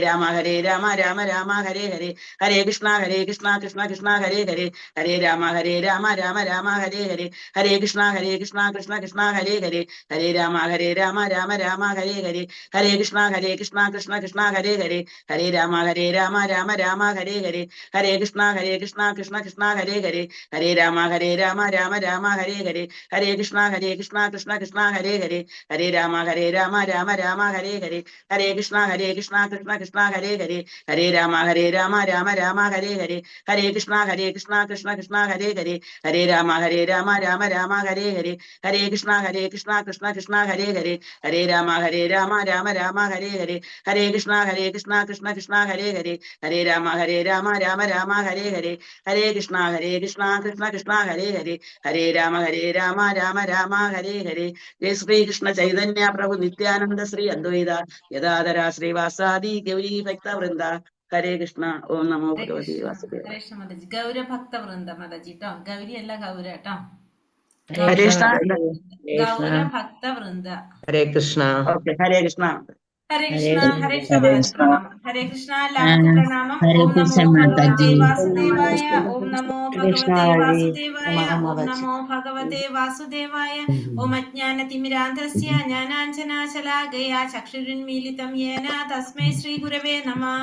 രാമ ഹരേ രാമ രാമ രാമ ഹരേ ഹരേ ഹരേ കൃഷ്ണ കൃഷ്ണ കൃഷ്ണ ഹരേ ഹരേ ഹരേ രാമ രാമ രാമ ഹരേ ഹരേ ഹരേ കൃഷ്ണ കൃഷ്ണ കൃഷ്ണ ഹരേ ഹരേ ഹരേ രാമ രാമ രാമ ഹരേ ഹരേ ഹരേ കൃഷ്ണ കൃഷ്ണ ഹരേ ഹരേ ഹരേ രാമ രാമ രാമ ഹരേ ഹരേ ഹരേ കൃഷ്ണ കൃഷ്ണ ഹരേ ഹരേ ഹരേ രാമ രാമ രാമ ഹരേ ഹരേ ഹരേ കൃഷ്ണ കൃഷ്ണ ഹരേ ഹരേ ഹരേ രാമ രാമ രാമ ഹരേ ഹരേ ഹരേ കൃഷ്ണ കൃഷ്ണ കൃഷ്ണ ഹരേ ഹരേ ഹരേ രാമ രാമ രാമ ഹരേ ഹരേ ഹരേ കൃഷ്ണ കൃഷ്ണ ഹരേ ഹരേ ഹരേ രാമ രാമ രാമ ഹരേ ഹരേ ഹരേ കൃഷ്ണ കൃഷ്ണ ഹരേ ഹരേ ഹരേ രാമ രാമ രാമ ഹരേ ഹരേ ഹരേ കൃഷ്ണ കൃഷ്ണ ഹരേ ഹരേ ഹരേ രാമ രാമ രാമ ഹരേ ഹരേ ഹരേ കൃഷ്ണ കൃഷ്ണ ഹരേ ഹരേ ഹരേ രാമ രാമ രാമ ഹരേ ഹരേ ജയ ശ്രീകൃഷ്ണ ചൈതന്യ പ്രഭു നിത്യാനന്ദ ശ്രീ അദ്വൈത യഥാധര ശ്രീവാസാദി ഗൗരി ഭക്തവൃന്ദ ഹരേ കൃഷ്ണ ഓം നമോ ഭഗവതി വാസുദേവ. ഗൗരഭക്ത വൃന്ദ മാതാജി ട്ടോ, ഗൗരി അല്ല ഗൗര ട്ടോ. ഹരേ കൃഷ്ണ ഗൗരഭക്ത വൃന്ദ. ഹരേ കൃഷ്ണ. ഓക്കെ, ഹരേ കൃഷ്ണ. ഹരേ കൃഷ്ണ മാതാജി പ്രണാമം. ഹരേ കൃഷ്ണ എല്ലാവർക്കും പ്രണാമം. ഓം നമോ ഭഗവതേ വാസുദേവായ. ഓം നമോ ഭഗവതേ വാസുദേവായ. ഓം നമോ ഭഗവതേ വാസുദേവായ. ഓം അജ്ഞാനതിമിരാന്ധസ്യ ജ്ഞാനാഞ്ജനാശലാകയ ചക്ഷുരുന്മീലിതം യേന തസ്മൈ ശ്രീ ഗുരവേ നമഃ.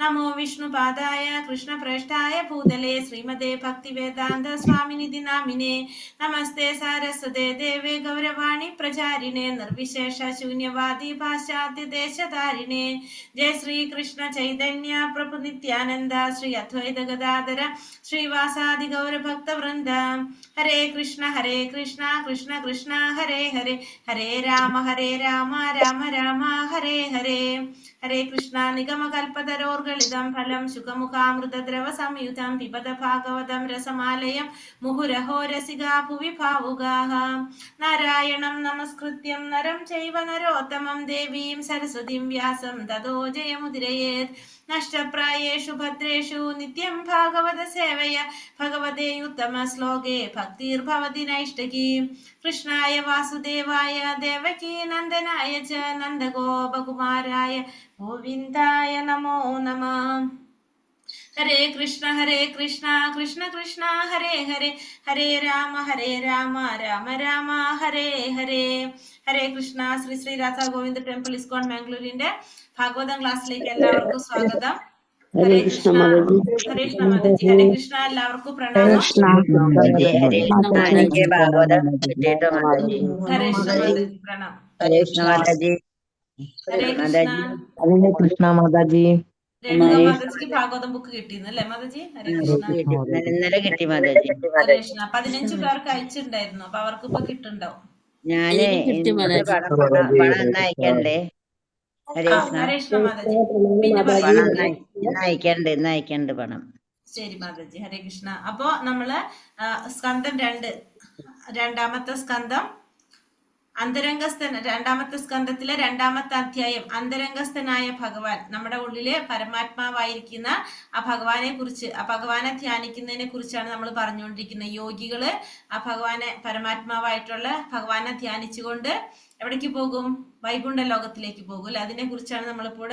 നമോ വിഷ്ണുപാദായ കൃഷ്ണപ്രേഷ്ഠായ ഭൂതലേ ശ്രീമതേ ഭക്തിവേദാന്ത സ്വാമിനിധി നാമിനേ. നമസ്തേ സാരസ്വതേ ദേവേ ഗൗരവാണി പ്രചാരിണേ നിർവിശേഷ ശൂന്യവാദി പാശ്ചാത്യ ദേശധാരിണേ. ജയ ശ്രീ കൃഷ്ണ ചൈതന്യ പ്രഭു നിത്യാനന്ദ ശ്രീ അദ്വൈത ഗദാധര ശ്രീവാസാദി ഗൗരഭക്ത വൃന്ദ. ഹരേ കൃഷ്ണ കൃഷ്ണ കൃഷ്ണ ഹരേ ഹരേ ഹരേ രാമ രാമ രാമ ഹരേ ഹരേ. ഹരേ കൃഷ്ണ നിഗമകൽപതരോർഗളിതം ഫലം ശുഖമുഖാമൃതദ്രവ സംയുതം പിബത ഭാഗവതം രസമാലയം മുഹുരഹോ രസികാ ഭുവി ഭാവുകാഃ. നാരായണം നമസ്കൃത്യം നരം ചൈവ നരോത്തമം ദേവീം സരസ്വതീം വ്യാസം തതോ ജയമുദിരയേത്. നഷ്ടപ്രായേഷു ഭദ്രേഷു നിത്യം ഭാഗവത സേവയ ഭഗവതേ ഉത്തമ ശ്ലോകേ ഭക്തിർഭവതി നൈഷ്ടകീ. കൃഷ്ണായ വാസുദേവായ ദേവകീ നന്ദനായ ച നന്ദഗോപകുമാരായ ഗോവിന്ദായ നമോ നമഃ. ഹരേ കൃഷ്ണ കൃഷ്ണ കൃഷ്ണ ഹരേ ഹരേ ഹരേ രാമ രാമ രാമ ഹരേ ഹരേ. ഹരേ കൃഷ്ണ. ശ്രീ ശ്രീ രാധാ ഗോവിന്ദ ടെമ്പിൾ ഇസ്കോൺ മാംഗ്ലൂരിന്റെ ഭാഗവതം ക്ലാസ്സിലേക്ക് എല്ലാവർക്കും സ്വാഗതം. ഹരേ കൃഷ്ണ മാതാജി. ഹരേ കൃഷ്ണ എല്ലാവർക്കും പ്രണാമം. ഹരേ കൃഷ്ണ മാതാജി പ്രണാം. ഹരേ കൃഷ്ണ മാതാജി. ഹരേ കൃഷ്ണ. ഹരേ കൃഷ്ണ മാതാജി. രേണുക മാതാജിക്ക് ഭാഗവതം ബുക്ക് കിട്ടിയെന്നല്ലേ മാതാജി? ഹരേ കൃഷ്ണ. ഇന്നലെ കിട്ടി മാതാജി. ഹരേ കൃഷ്ണ. 15 പേർക്ക് അയച്ചിട്ടുണ്ടായിരുന്നു, അപ്പൊ അവർക്ക് ഇപ്പൊ കിട്ടുണ്ടാവും. ഞാനേ പണം അയക്കണ്ടേ? ഹരേ കൃഷ്ണ മാതാജി. പിന്നെ അയക്കണ്ട് പണം. ശരി മാതാജി. ഹരേ കൃഷ്ണ. അപ്പോ നമ്മള് സ്കന്ധം 2 രണ്ടാമത്തെ സ്കന്ധം രണ്ടാമത്തെ സ്കന്ധത്തിലെ 2ാമത്തെ അധ്യായം അന്തരംഗസ്ഥനായ ഭഗവാൻ, നമ്മുടെ ഉള്ളിലെ പരമാത്മാവായിരിക്കുന്ന ആ ഭഗവാനെ കുറിച്ച്, ആ ഭഗവാനെ ധ്യാനിക്കുന്നതിനെ കുറിച്ചാണ് നമ്മൾ പറഞ്ഞുകൊണ്ടിരിക്കുന്നത്. യോഗികള് ആ ഭഗവാനെ, പരമാത്മാവായിട്ടുള്ള ഭഗവാനെ ധ്യാനിച്ചുകൊണ്ട് എവിടേക്ക് പോകും? വൈകുണ്ഠ ലോകത്തിലേക്ക് പോകും അല്ലെ? അതിനെ കുറിച്ചാണ് നമ്മളിപ്പോൾ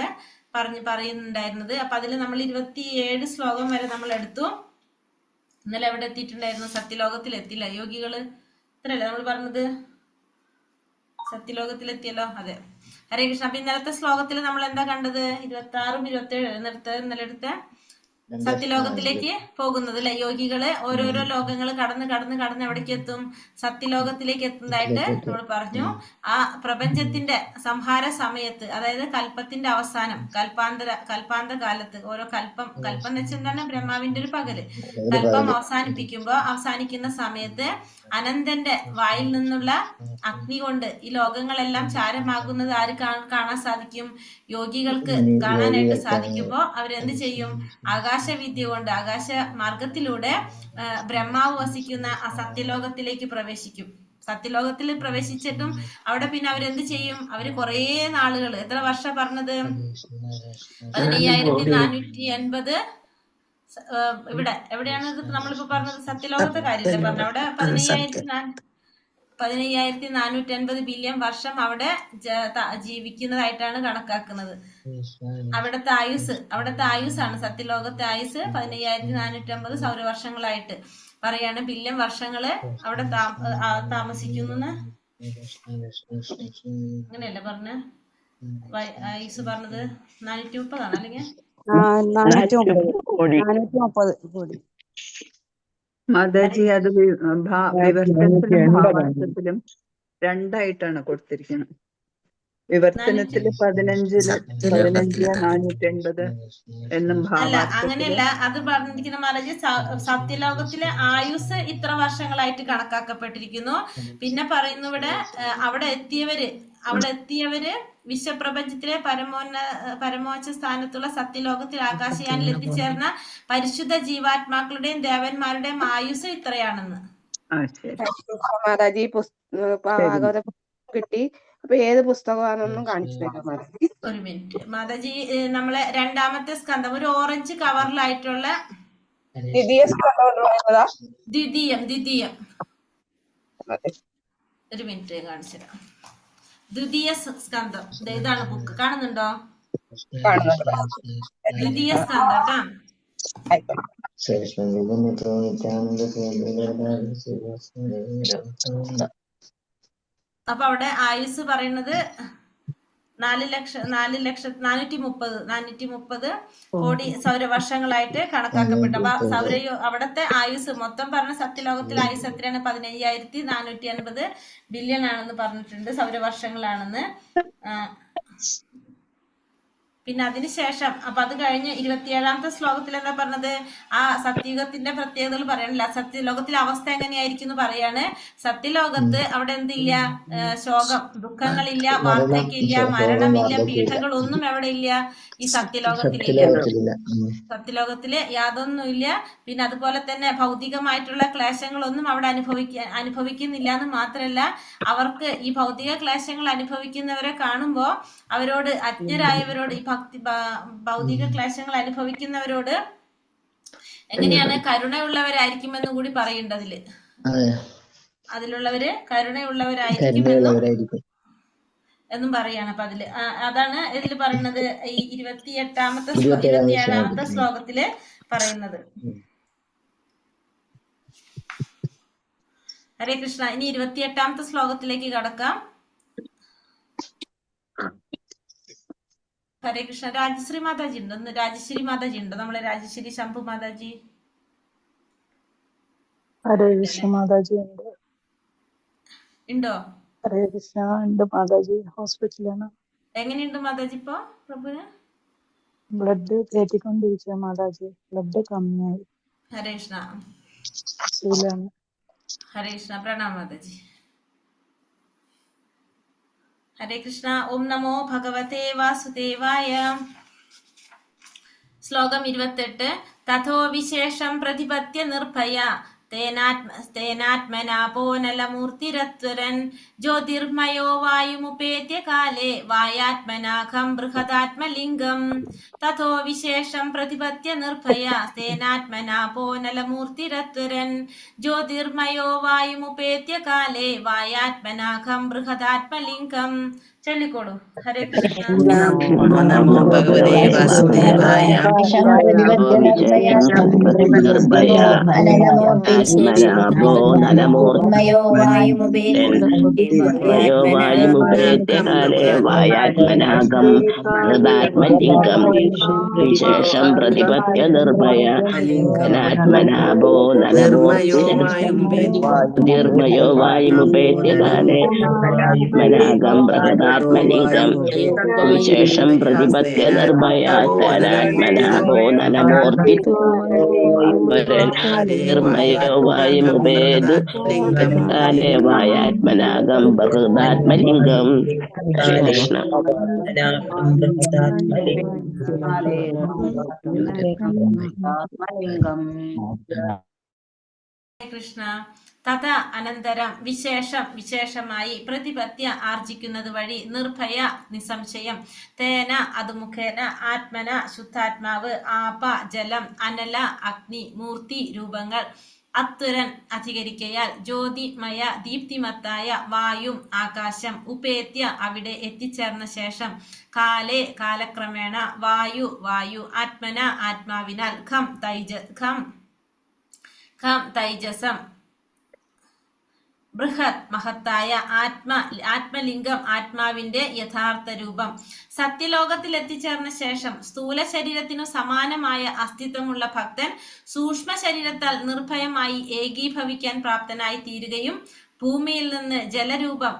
പറയുന്നുണ്ടായിരുന്നത്. അപ്പൊ അതിൽ നമ്മൾ 27 ശ്ലോകം വരെ നമ്മൾ എടുത്തു. ഇന്നലെ എവിടെ എത്തിയിട്ടുണ്ടായിരുന്നു? സത്യലോകത്തിൽ എത്തില്ല യോഗികള്. ഇത്രയല്ലേ നമ്മൾ പറഞ്ഞത്? സത്യലോകത്തിലെത്തിയല്ലോ. അതെ. ഹരേ കൃഷ്ണ. അപ്പൊ ഇന്നലത്തെ ശ്ലോകത്തിൽ നമ്മൾ എന്താ കണ്ടത്? 26ഉം 27 ഇന്നലെ എടുത്ത സത്യലോകത്തിലേക്ക് പോകുന്നത് അല്ലെ? യോഗികള് ഓരോരോ ലോകങ്ങൾ കടന്ന് എവിടേക്ക് എത്തും? സത്യലോകത്തിലേക്ക് എത്തുന്നതായിട്ട് നമ്മൾ പറഞ്ഞു. ആ പ്രപഞ്ചത്തിന്റെ സംഹാര സമയത്ത്, അതായത് കൽപ്പത്തിന്റെ അവസാനം, കൽപ്പാന്ത കാലത്ത്, ഓരോ കൽപ്പം എന്ന് വെച്ചാൽ എന്താണ്? ബ്രഹ്മാവിന്റെ ഒരു പകല്. കൽപ്പം അവസാനിക്കുന്ന സമയത്ത് അനന്തന്റെ വായിൽ നിന്നുള്ള അഗ്നി കൊണ്ട് ഈ ലോകങ്ങളെല്ലാം ചാരമാകുന്നത് ആര് കാണാൻ സാധിക്കും? യോഗികൾക്ക് കാണാനായിട്ട് സാധിക്കുമ്പോ അവരെന്ത് ചെയ്യും? ആകാശവിദ്യ കൊണ്ട്, ആകാശ മാർഗത്തിലൂടെ ബ്രഹ്മാവ് വസിക്കുന്ന ആ സത്യലോകത്തിലേക്ക് പ്രവേശിക്കും. സത്യലോകത്തിൽ പ്രവേശിച്ചിട്ടും അവിടെ പിന്നെ അവരെന്ത് ചെയ്യും? അവര് കുറേ നാളുകൾ, എത്ര വർഷം പറഞ്ഞത്? 15480. എവിടെയാണ് നമ്മളിപ്പോ പറഞ്ഞത്? സത്യലോകത്തെ കാര്യമല്ലേ പറഞ്ഞത്? അവിടെ 15400 15,450 ബില്യൺ വർഷം അവിടെ ജീവിക്കുന്നതായിട്ടാണ് കണക്കാക്കുന്നത്. അവിടുത്തെ ആയുസാണ് സത്യലോകത്തെ ആയുസ് 15,450 സൗരവർഷങ്ങളായിട്ട് പറയാണ്. ബില്യൺ വർഷങ്ങള് അവിടെ താമസിക്കുന്നു. അങ്ങനെയല്ല പറഞ്ഞ ആയുസ് പറഞ്ഞത് 430 അല്ലെങ്കിൽ 430 കോടി. മാതാജി അത് വിവർത്തനത്തിലും ഭാവാർത്ഥത്തിലും രണ്ടായിട്ടാണ് കൊടുത്തിരിക്കുന്നത്. വിവർത്തനത്തില് 15,480 എന്നും അല്ല, ഭാവാർത്ഥത്തില് അങ്ങനെയല്ല. അത് പറഞ്ഞിരിക്കുന്ന മാതാജി സത്യലോകത്തിലെ ആയുസ് ഇത്ര വർഷങ്ങളായിട്ട് കണക്കാക്കപ്പെട്ടിരിക്കുന്നു. പിന്നെ പറയുന്നു ഇവിടെ അവിടെ എത്തിയവര് വിശ്വപ്രപഞ്ചത്തിലെ പരമോച്ച സ്ഥാനത്തുള്ള സത്യലോകത്തിൽ ആകാശയാനിൽ എത്തിച്ചേർന്ന പരിശുദ്ധ ജീവാത്മാക്കളുടെയും ദേവന്മാരുടെയും ആയുസ് ഇത്രയാണെന്ന്. മാതാജി ഭാഗവത കിട്ടി. അപ്പൊ ഏത് പുസ്തകമാണെന്നും കാണിച്ചു തരാം മാതാജി. ഒരു മിനിറ്റ് മാതാജി. നമ്മളെ രണ്ടാമത്തെ സ്കന്ധം ഒരു ഓറഞ്ച് കവറിലായിട്ടുള്ള ദ്വിതീയം. ഒരു മിനിറ്റ് കാണിച്ചു തരാം. ദ്വിതീയ സ്കന്ധം. ഇതാണ് ബുക്ക്, കാണുന്നുണ്ടോ? ദ്വിതീയ സ്കന്ധം ട്ടാ. അപ്പൊ അവിടെ ആയുസ് പറയുന്നത് 430 കോടി സൗരവർഷങ്ങളായിട്ട് കണക്കാക്കപ്പെട്ടു. അപ്പൊ അവിടത്തെ ആയുസ് മൊത്തം പറഞ്ഞ സത്യലോകത്തിലെ ആയുസ് എത്രയാണ്? 15,450 ബില്യൺ ആണെന്ന് പറഞ്ഞിട്ടുണ്ട്, സൗരവർഷങ്ങളാണെന്ന്. പിന്നെ അതിനുശേഷം അപ്പൊ അത് കഴിഞ്ഞ് 27ാമത്തെ ശ്ലോകത്തിൽ എന്താ പറഞ്ഞത്? ആ സത്യയുഗത്തിന്റെ പ്രത്യേകതകൾ പറയണില്ല. സത്യലോകത്തിലെ അവസ്ഥ എങ്ങനെയായിരിക്കും എന്ന് പറയാണ്. സത്യലോകത്ത് അവിടെ എന്തില്ല? ശോകം, ദുഃഖങ്ങളില്ല, വാർദ്ധക്യമില്ല, മരണമില്ല, പീഠകളൊന്നും എവിടെ ഇല്ല? ഈ സത്യലോകത്തിലില്ല. സത്യലോകത്തില് യാതൊന്നുമില്ല. പിന്നെ അതുപോലെ തന്നെ ഭൗതികമായിട്ടുള്ള ക്ലേശങ്ങളൊന്നും അവിടെ അനുഭവിക്കുന്നില്ല എന്ന് മാത്രല്ല, അവർക്ക് ഈ ഭൗതിക ക്ലേശങ്ങൾ അനുഭവിക്കുന്നവരെ കാണുമ്പോ അവരോട്, അജ്ഞരായവരോട്, ഈ ഭൗതിക ക്ലേശങ്ങൾ അനുഭവിക്കുന്നവരോട് എങ്ങനെയാണ്? കരുണയുള്ളവരായിരിക്കുമെന്ന് കൂടി പറയുന്നുണ്ട്. അതിലുള്ളവര് കരുണയുള്ളവരായിരിക്കും എന്നും പറയാണ്. അപ്പൊ അതാണ് ഇതിൽ പറയുന്നത്. ഈ 27ാമത്തെ ശ്ലോകത്തില് പറയുന്നത്. ഹരേ കൃഷ്ണ. ഇനി 28ാമത്തെ ശ്ലോകത്തിലേക്ക് കടക്കാം. ഹരേ കൃഷ്ണ. രാജശ്രീ മാതാജി ഉണ്ടോ? നമ്മളെ രാജശ്രീ ശംഭു മാതാജി. ഹരേ കൃഷ്ണ മാതാജി ഉണ്ടോ? ഹരേ കൃഷ്ണ ഉണ്ട് മാതാജി. ഹോസ്പിറ്റലാണ്. എങ്ങനെയുണ്ട് മാതാജി ഇപ്പൊ? പ്രഭുന് ബ്ലഡ് കയറ്റിക്കൊണ്ടിരിക്കുക മാതാജി. ബ്ലഡ് കമ്മിയായി. ഹരേ കൃഷ്ണ. ഹരേ കൃഷ്ണ. പ്രണാം മാതാജി. ഹരേ കൃഷ്ണ. ഓം നമോ ഭഗവതേ വാസുദേവായ. ശ്ലോകം 28. തഥോ വിശേഷം പ്രതിപത്യ നിർഭയ തേനാത്മനാപോനലമൂർത്തിരത്വരൻ ജ്യോതിർമയോ വായുമുപേത്യ കാലേ വായാത്മനാഖം ബൃഹദാത്മലിംഗം. തഥോ വിശേഷം പ്രതിപത്യ നിർഭയ തേനാത്മനാപോനലമൂർത്തിരത്വരൻ ജ്യോതിർമയോ വായുമുപേത്യ കാലേ വായാത്മനാഖം ബൃഹദാത്മലിംഗം. ചൊല്ലിക്കോളൂ. ഹരേ കൃഷ്ണ. നമോ ഭഗവതേ വാസുദേവായ. വായാത്മനാഗം ഹൃദാത്മലിംഗം വിശേഷം പ്രതിപത്യ നിർഭയ ആത്മനാഭോ നലമോർമയോ വായുമുപേത്യ കാലേ ആത്മനാഗം ബൃഹദാത്മലിംഗം വിശേഷം പ്രതിപത്യ നിർഭയ തനാത്മനാഭോ നലമൂർത്തി നിർമ്മയോ വായുമുപേതു കാലേ വായാത്മനാഗം ബൃഹദാത്മലിംഗം. കൃഷ്ണ. കൃഷ്ണ. തഥ അനന്തരം വിശേഷമായി പ്രതിപത്യ ആർജിക്കുന്നത് വഴി നിർഭയ നിസംശയം തേന അത് മുഖേന ആത്മന ശുദ്ധാത്മാവ് ആപ ജലം അനല അഗ്നി മൂർത്തി രൂപങ്ങൾ അത്തുരൻ അധികരിക്കയാൽ, ജ്യോതിമയ ദീപ്തിമത്തായ, വായും ആകാശം, ഉപേത്യ അവിടെ എത്തിച്ചേർന്ന ശേഷം, കാലേ കാലക്രമേണ, വായു വായു, ആത്മന ആത്മാവിനാൽ, ഖം തൈജസം, ബൃഹത് മഹത്തായ, ആത്മലിംഗം ആത്മാവിന്റെ യഥാർത്ഥ രൂപം. സത്യലോകത്തിൽ എത്തിച്ചേർന്ന ശേഷം സ്ഥൂല ശരീരത്തിനു സമാനമായ അസ്തിത്വമുള്ള ഭക്തൻ സൂക്ഷ്മ ശരീരത്താൽ നിർഭയമായി ഏകീഭവിക്കാൻ പ്രാപ്തനായി തീരുകയും ഭൂമിയിൽ നിന്ന് ജലരൂപം,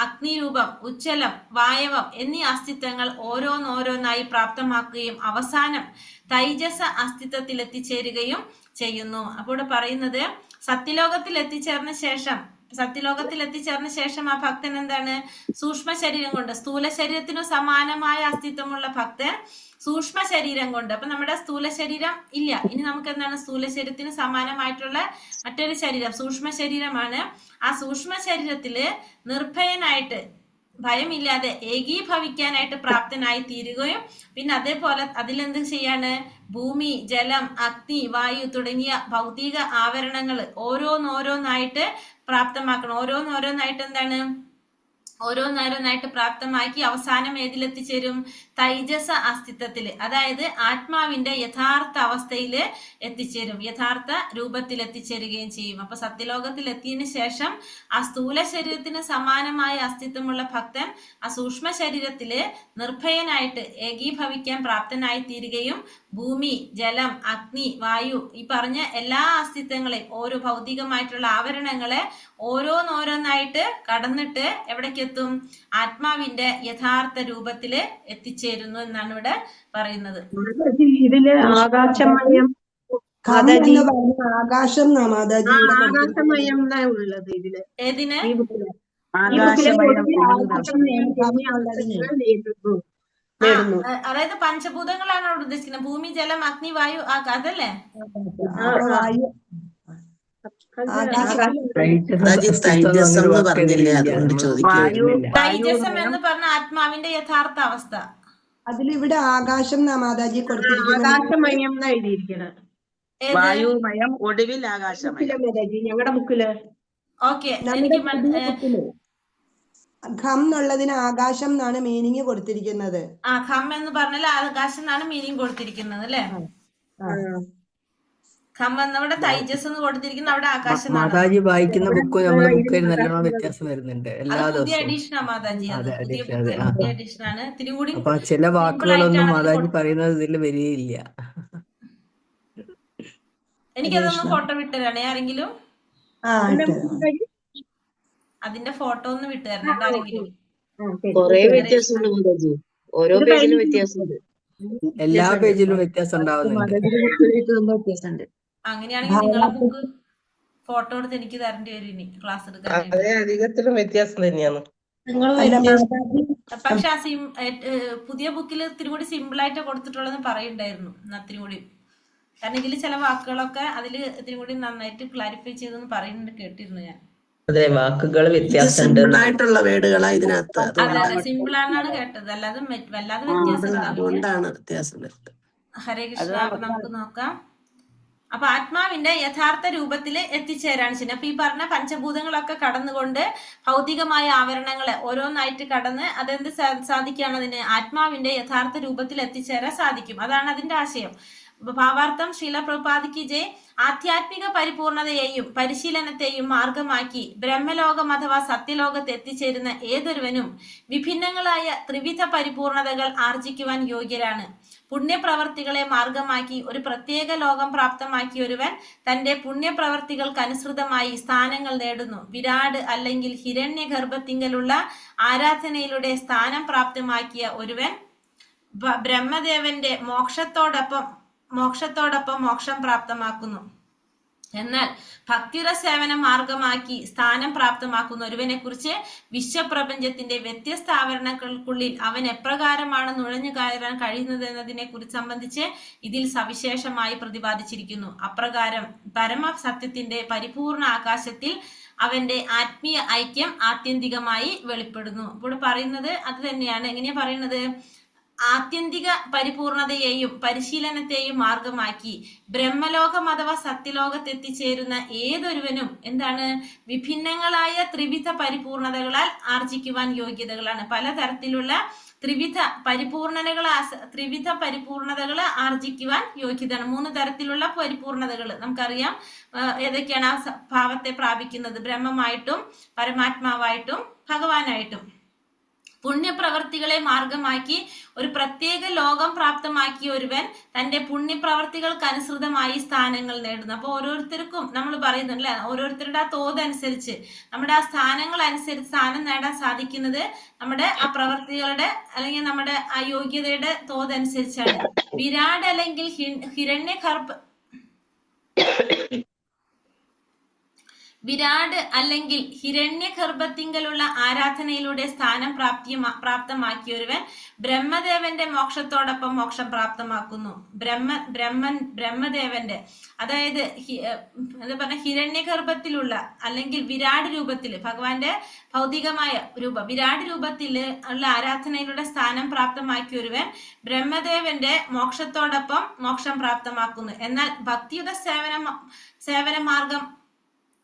അഗ്നിരൂപം, ഉജ്ജ്വലം, വായവം എന്നീ അസ്തിത്വങ്ങൾ ഓരോന്നോരോന്നായി പ്രാപ്തമാക്കുകയും അവസാനം തൈജസ അസ്തിത്വത്തിൽ എത്തിച്ചേരുകയും ചെയ്യുന്നു. അപ്പോൾ പറയുന്നത് സത്യലോകത്തിൽ എത്തിച്ചേർന്ന ശേഷം ആ ഭക്തൻ എന്താണ്? സൂക്ഷ്മ ശരീരം കൊണ്ട്, സ്ഥൂല ശരീരത്തിനു സമാനമായ അസ്തിത്വമുള്ള ഭക്തൻ സൂക്ഷ്മ ശരീരം കൊണ്ട്, അപ്പൊ നമ്മുടെ സ്ഥൂല ശരീരം ഇല്ല, ഇനി നമുക്ക് എന്താണ്? സ്ഥൂല ശരീരത്തിന് സമാനമായിട്ടുള്ള മറ്റൊരു ശരീരം സൂക്ഷ്മ ശരീരമാണ്. ആ സൂക്ഷ്മ ശരീരത്തില് നിർഭയനായിട്ട്, ഭയമില്ലാതെ ഏകീഭവിക്കാനായിട്ട് പ്രാപ്തനായി തീരുകയും പിന്നെ അതേപോലെ അതിലെന്ത് ചെയ്യാണ്? ഭൂമി, ജലം, അഗ്നി, വായു തുടങ്ങിയ ഭൗതിക ആവരണങ്ങൾ ഓരോന്നോരോന്നായിട്ട് പ്രാപ്തമാക്കണം. ഓരോന്നോരോന്നായിട്ട് എന്താണ്? ഓരോന്നോരോന്നായിട്ട് പ്രാപ്തമാക്കി അവസാനം ഏതിലെത്തിച്ചേരും? തൈജസ അസ്തിത്വത്തില്, അതായത് ആത്മാവിന്റെ യഥാർത്ഥ അവസ്ഥയില് എത്തിച്ചേരും, യഥാർത്ഥ രൂപത്തിൽ എത്തിച്ചേരുകയും ചെയ്യും. അപ്പൊ സത്യലോകത്തിൽ എത്തിയതിനു ശേഷം ആ സ്ഥൂല ശരീരത്തിന് സമാനമായ അസ്തിത്വമുള്ള ഭക്തൻ ആ സൂക്ഷ്മ ശരീരത്തില് നിർഭയനായിട്ട് ഏകീഭവിക്കാൻ പ്രാപ്തനായി തീരുകയും ഭൂമി, ജലം, അഗ്നി, വായു ഈ പറഞ്ഞ എല്ലാ അസ്തിത്വങ്ങളെയും, ഓരോ ഭൗതികമായിട്ടുള്ള ആവരണങ്ങളെ ഓരോന്നോരോന്നായിട്ട് കടന്നിട്ട് എവിടേക്കെത്തും? ആത്മാവിന്റെ യഥാർത്ഥ രൂപത്തില് എത്തിച്ചേരുന്നു എന്നാണ് ഇവിടെ പറയുന്നത്. ഇതില് ആകാശമയം ആകാശമയം ഉള്ളത് ഇതില്. ഏതിന്? അതായത് പഞ്ചഭൂതങ്ങളാണ് അവിടെ ഉദ്ദേശിക്കുന്നത്. ഭൂമി, ജലം, അഗ്നി, വായു, അതല്ലേ? തൈജസം എന്ന് പറഞ്ഞ ആത്മാവിന്റെ യഥാർത്ഥ അവസ്ഥ. അതിലിവിടെ ആകാശം മാതാജി കൊടുത്തിരിക്കുന്നത്. ആകാശമയം എഴുതിയിരിക്കണം. വായുമയം, ഒടുവിൽ ആകാശമയം. ഞങ്ങളുടെ ബുക്കില്. ഓക്കെ, ഖം എന്നുള്ളതിന് ആകാശം എന്നാണ് മീനിങ് കൊടുത്തിരിക്കുന്നത്. ആ ഖം എന്ന് പറഞ്ഞാൽ ആകാശം എന്നാണ് മീനിങ് കൊടുത്തിരിക്കുന്നത് അല്ലെ? ഖം എന്നവിടെ തൈജസ് എന്ന് കൊടുത്തിരിക്കുന്നത്, അവിടെ ആകാശം. മാതാജി വായിക്കുന്ന ബുക്കും നമ്മുടെ ബുക്കിൽ നല്ലോണം വ്യത്യാസം വരുന്നുണ്ട് എല്ലാ പുതിയ ദിവസവും. എഡിഷനാ മാതാജി, പുതിയ എഡിഷൻ ആണ്. ഇത്തിരി കൂടി അപ്പൊ ചില വാക്കുകളൊന്നും മാതാജി പറയുന്നത് ഇതിൽ വരികയില്ല. എനിക്കതൊന്ന് ഫോട്ടോ വിട്ടുതരണേ ആരെങ്കിലും? അതിന്റെ ഫോട്ടോ ഒന്ന് വിട്ടുതരണം ആരെങ്കിലും. കൊറേ വ്യത്യാസമുണ്ട് മാതാജി, ഓരോ പേജിലും വ്യത്യാസമുണ്ട്. എല്ലാ പേജിലും വ്യത്യാസം ഉണ്ടാവുന്നുണ്ട്. അങ്ങനെയാണെങ്കിൽ നിങ്ങളെ ബുക്ക് ഫോട്ടോ എടുത്ത് എനിക്ക് തരേണ്ടി വരും ഇനി ക്ലാസ് എടുക്കാൻ. അധികത്തിലും വ്യത്യാസം തന്നെയാണ്. പക്ഷെ ആ പുതിയ ബുക്കിൽ ഇത്തിരി കൂടി സിമ്പിൾ ആയിട്ട് കൊടുത്തിട്ടുള്ളതെന്ന് പറയുണ്ടായിരുന്നു. ഇത്തിരി കൂടി, കാരണം ഇതിൽ ചില വാക്കുകളൊക്കെ അതിൽ ഇത്തിരി കൂടി നന്നായിട്ട് ക്ലാരിഫൈ ചെയ്തെന്ന് പറയുന്നുണ്ട്, കേട്ടിരുന്നു ഞാൻ. അതെ, വാക്കുകൾ വ്യത്യാസമുള്ള വേർഡുകളാ ഇതിനകത്ത്. അതെ, സിമ്പിൾ ആണെന്നാണ് കേട്ടത്, അല്ലാതെ വല്ലാതെ വ്യത്യാസം. ഹരേ കൃഷ്ണ. അപ്പൊ നമുക്ക് നോക്കാം. അപ്പൊ ആത്മാവിന്റെ യഥാർത്ഥ രൂപത്തില് എത്തിച്ചേരാണ് ചെയ്യുന്നത്. അപ്പൊ ഈ പറഞ്ഞ പഞ്ചഭൂതങ്ങളൊക്കെ കടന്നുകൊണ്ട് ഭൗതികമായ ആവരണങ്ങളെ ഓരോന്നായിട്ട് കടന്ന് അതെന്ത് സാധിക്കുകയാണ്? അതിന് ആത്മാവിന്റെ യഥാർത്ഥ രൂപത്തിൽ എത്തിച്ചേരാൻ സാധിക്കും. അതാണ് അതിന്റെ ആശയം. ഭാവാർത്ഥം ശീല പ്രഭുപാദിക്ക് ജയ്. ആധ്യാത്മിക പരിപൂർണതയെയും പരിശീലനത്തെയും മാർഗമാക്കി ബ്രഹ്മലോകം അഥവാ സത്യലോകത്ത് എത്തിച്ചേരുന്ന ഏതൊരുവനും വിഭിന്നങ്ങളായ ത്രിവിധ പരിപൂർണതകൾ ആർജിക്കുവാൻ യോഗ്യരാണ്. പുണ്യപ്രവർത്തികളെ മാർഗമാക്കി ഒരു പ്രത്യേക ലോകം പ്രാപ്തമാക്കിയ ഒരുവൻ തന്റെ പുണ്യപ്രവർത്തികൾക്കനുസൃതമായി സ്ഥാനങ്ങൾ നേടുന്നു. വിരാട് അല്ലെങ്കിൽ ഹിരണ്യഗർഭത്തിങ്കലുള്ള ആരാധനയിലൂടെ സ്ഥാനം പ്രാപ്തമാക്കിയ ഒരുവൻ ബ്രഹ്മദേവന്റെ മോക്ഷത്തോടൊപ്പം മോക്ഷം പ്രാപ്തമാക്കുന്നു. എന്നാൽ ഭക്തിര സേവന മാർഗമാക്കി സ്ഥാനം പ്രാപ്തമാക്കുന്ന ഒരുവനെ കുറിച്ച് വിശ്വപ്രപഞ്ചത്തിന്റെ വ്യത്യസ്ത ആവരണങ്ങൾക്കുള്ളിൽ അവൻ എപ്രകാരമാണ് നുഴഞ്ഞു കയറാൻ കഴിയുന്നത് എന്നതിനെ കുറിച്ച് സംബന്ധിച്ച് ഇതിൽ സവിശേഷമായി പ്രതിപാദിച്ചിരിക്കുന്നു. അപ്രകാരം പരമസത്യത്തിന്റെ പരിപൂർണ ആകാശത്തിൽ അവന്റെ ആത്മീയ ഐക്യം ആത്യന്തികമായി വെളിപ്പെടുന്നു. ഇപ്പോൾ പറയുന്നത് അത് തന്നെയാണ്. എങ്ങനെയാ പറയുന്നത്? ആത്യന്തിക പരിപൂർണതയെയും പരിശീലനത്തെയും മാർഗമാക്കി ബ്രഹ്മലോകം അഥവാ സത്യലോകത്തെത്തിച്ചേരുന്ന ഏതൊരുവനും എന്താണ് വിഭിന്നങ്ങളായ ത്രിവിധ പരിപൂർണതകളാൽ ആർജിക്കുവാൻ യോഗ്യതകളാണ്. പലതരത്തിലുള്ള ത്രിവിധ പരിപൂർണതകൾ ആർജിക്കുവാൻ യോഗ്യതയാണ്. 3 തരത്തിലുള്ള പരിപൂർണതകൾ നമുക്കറിയാം. ഏതൊക്കെയാണ് ആ ഭാവത്തെ പ്രാപിക്കുന്നത്? ബ്രഹ്മമായിട്ടും പരമാത്മാവായിട്ടും ഭഗവാനായിട്ടും. പുണ്യപ്രവർത്തികളെ മാർഗമാക്കി ഒരു പ്രത്യേക ലോകം പ്രാപ്തമാക്കിയ ഒരുവൻ തന്റെ പുണ്യപ്രവർത്തികൾക്കനുസൃതമായി സ്ഥാനങ്ങൾ നേടുന്നു. അപ്പൊ ഓരോരുത്തർക്കും നമ്മൾ പറയുന്നില്ല, ഓരോരുത്തരുടെ ആ തോതനുസരിച്ച് നമ്മുടെ ആ സ്ഥാനങ്ങൾ അനുസരിച്ച് സ്ഥാനം നേടാൻ സാധിക്കുന്നത് നമ്മുടെ ആ പ്രവർത്തികളുടെ അല്ലെങ്കിൽ നമ്മുടെ ആ യോഗ്യതയുടെ തോതനുസരിച്ചാണ്. വിരാട് അല്ലെങ്കിൽ ഹിരണ്യഗർഭത്തിങ്കലുള്ള ആരാധനയിലൂടെ സ്ഥാനം പ്രാപ്തമാക്കിയൊരുവൻ ബ്രഹ്മദേവന്റെ മോക്ഷത്തോടൊപ്പം മോക്ഷം പ്രാപ്തമാക്കുന്നു. ബ്രഹ്മദേവന്റെ അതായത് എന്താ പറഞ്ഞ ഹിരണ്യഗർഭത്തിലുള്ള അല്ലെങ്കിൽ വിരാട് രൂപത്തിൽ ഭഗവാന്റെ ഭൗതികമായ വിരാട് രൂപത്തിൽ ഉള്ള ആരാധനയിലൂടെ സ്ഥാനം പ്രാപ്തമാക്കിയൊരുവൻ ബ്രഹ്മദേവന്റെ മോക്ഷത്തോടൊപ്പം മോക്ഷം പ്രാപ്തമാക്കുന്നു. എന്നാൽ ഭക്തിയുടെ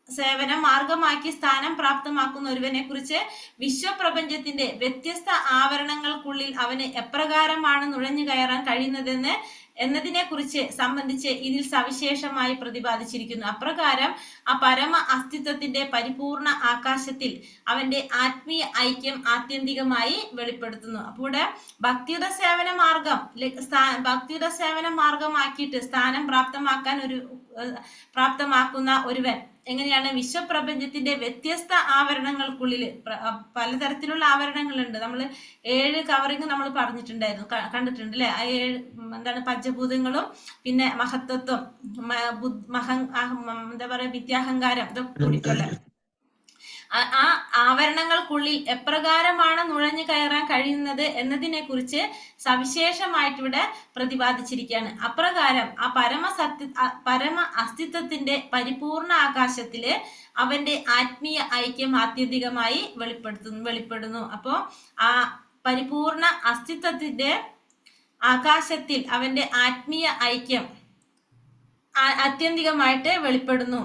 സേവന മാർഗമാക്കി സ്ഥാനം പ്രാപ്തമാക്കുന്ന ഒരുവനെ കുറിച്ച് വിശ്വപ്രപഞ്ചത്തിന്റെ വ്യത്യസ്ത ആവരണങ്ങൾക്കുള്ളിൽ അവന് എപ്രകാരമാണ് നുഴഞ്ഞു കയറാൻ കഴിയുന്നതെന്ന് എന്നതിനെ കുറിച്ച് സംബന്ധിച്ച് ഇതിൽ സവിശേഷമായി പ്രതിപാദിച്ചിരിക്കുന്നു. അപ്രകാരം ആ പരമ അസ്തിത്വത്തിന്റെ പരിപൂർണ ആകാശത്തിൽ അവന്റെ ആത്മീയ ഐക്യം ആത്യന്തികമായി വെളിപ്പെടുത്തുന്നു. അപ്പോൾ ഭക്തിയുടെ സേവന മാർഗമാക്കിയിട്ട് സ്ഥാനം പ്രാപ്തമാക്കുന്ന ഒരുവൻ എങ്ങനെയാണ്? വിശ്വപ്രപഞ്ചത്തിന്റെ വ്യത്യസ്ത ആവരണങ്ങൾക്കുള്ളിൽ പലതരത്തിലുള്ള ആവരണങ്ങളുണ്ട്. നമ്മൾ 7 കവറിങ് നമ്മൾ പറഞ്ഞിട്ടുണ്ടായിരുന്നു, കണ്ടിട്ടുണ്ട് അല്ലെ? ആ 7 എന്താണ്? പഞ്ചഭൂതങ്ങളും പിന്നെ മഹത്വത്വം, എന്താ പറയാ, വിദ്യാഹങ്കാരം, ഇതൊക്കെ കൂടിയിട്ടുള്ള ആ ആവരണങ്ങൾക്കുള്ളിൽ എപ്രകാരമാണ് നുഴഞ്ഞു കയറാൻ കഴിയുന്നത് എന്നതിനെ കുറിച്ച് സവിശേഷമായിട്ട് ഇവിടെ പ്രതിപാദിച്ചിരിക്കുകയാണ്. അപ്രകാരം ആ പരമ അസ്തിത്വത്തിന്റെ പരിപൂർണ ആകാശത്തില് അവന്റെ ആത്മീയ ഐക്യം ആത്യന്തികമായി വെളിപ്പെടുന്നു. അപ്പോ ആ പരിപൂർണ അസ്തിത്വത്തിന്റെ ആകാശത്തിൽ അവന്റെ ആത്മീയ ഐക്യം ആത്യന്തികമായിട്ട് വെളിപ്പെടുന്നു.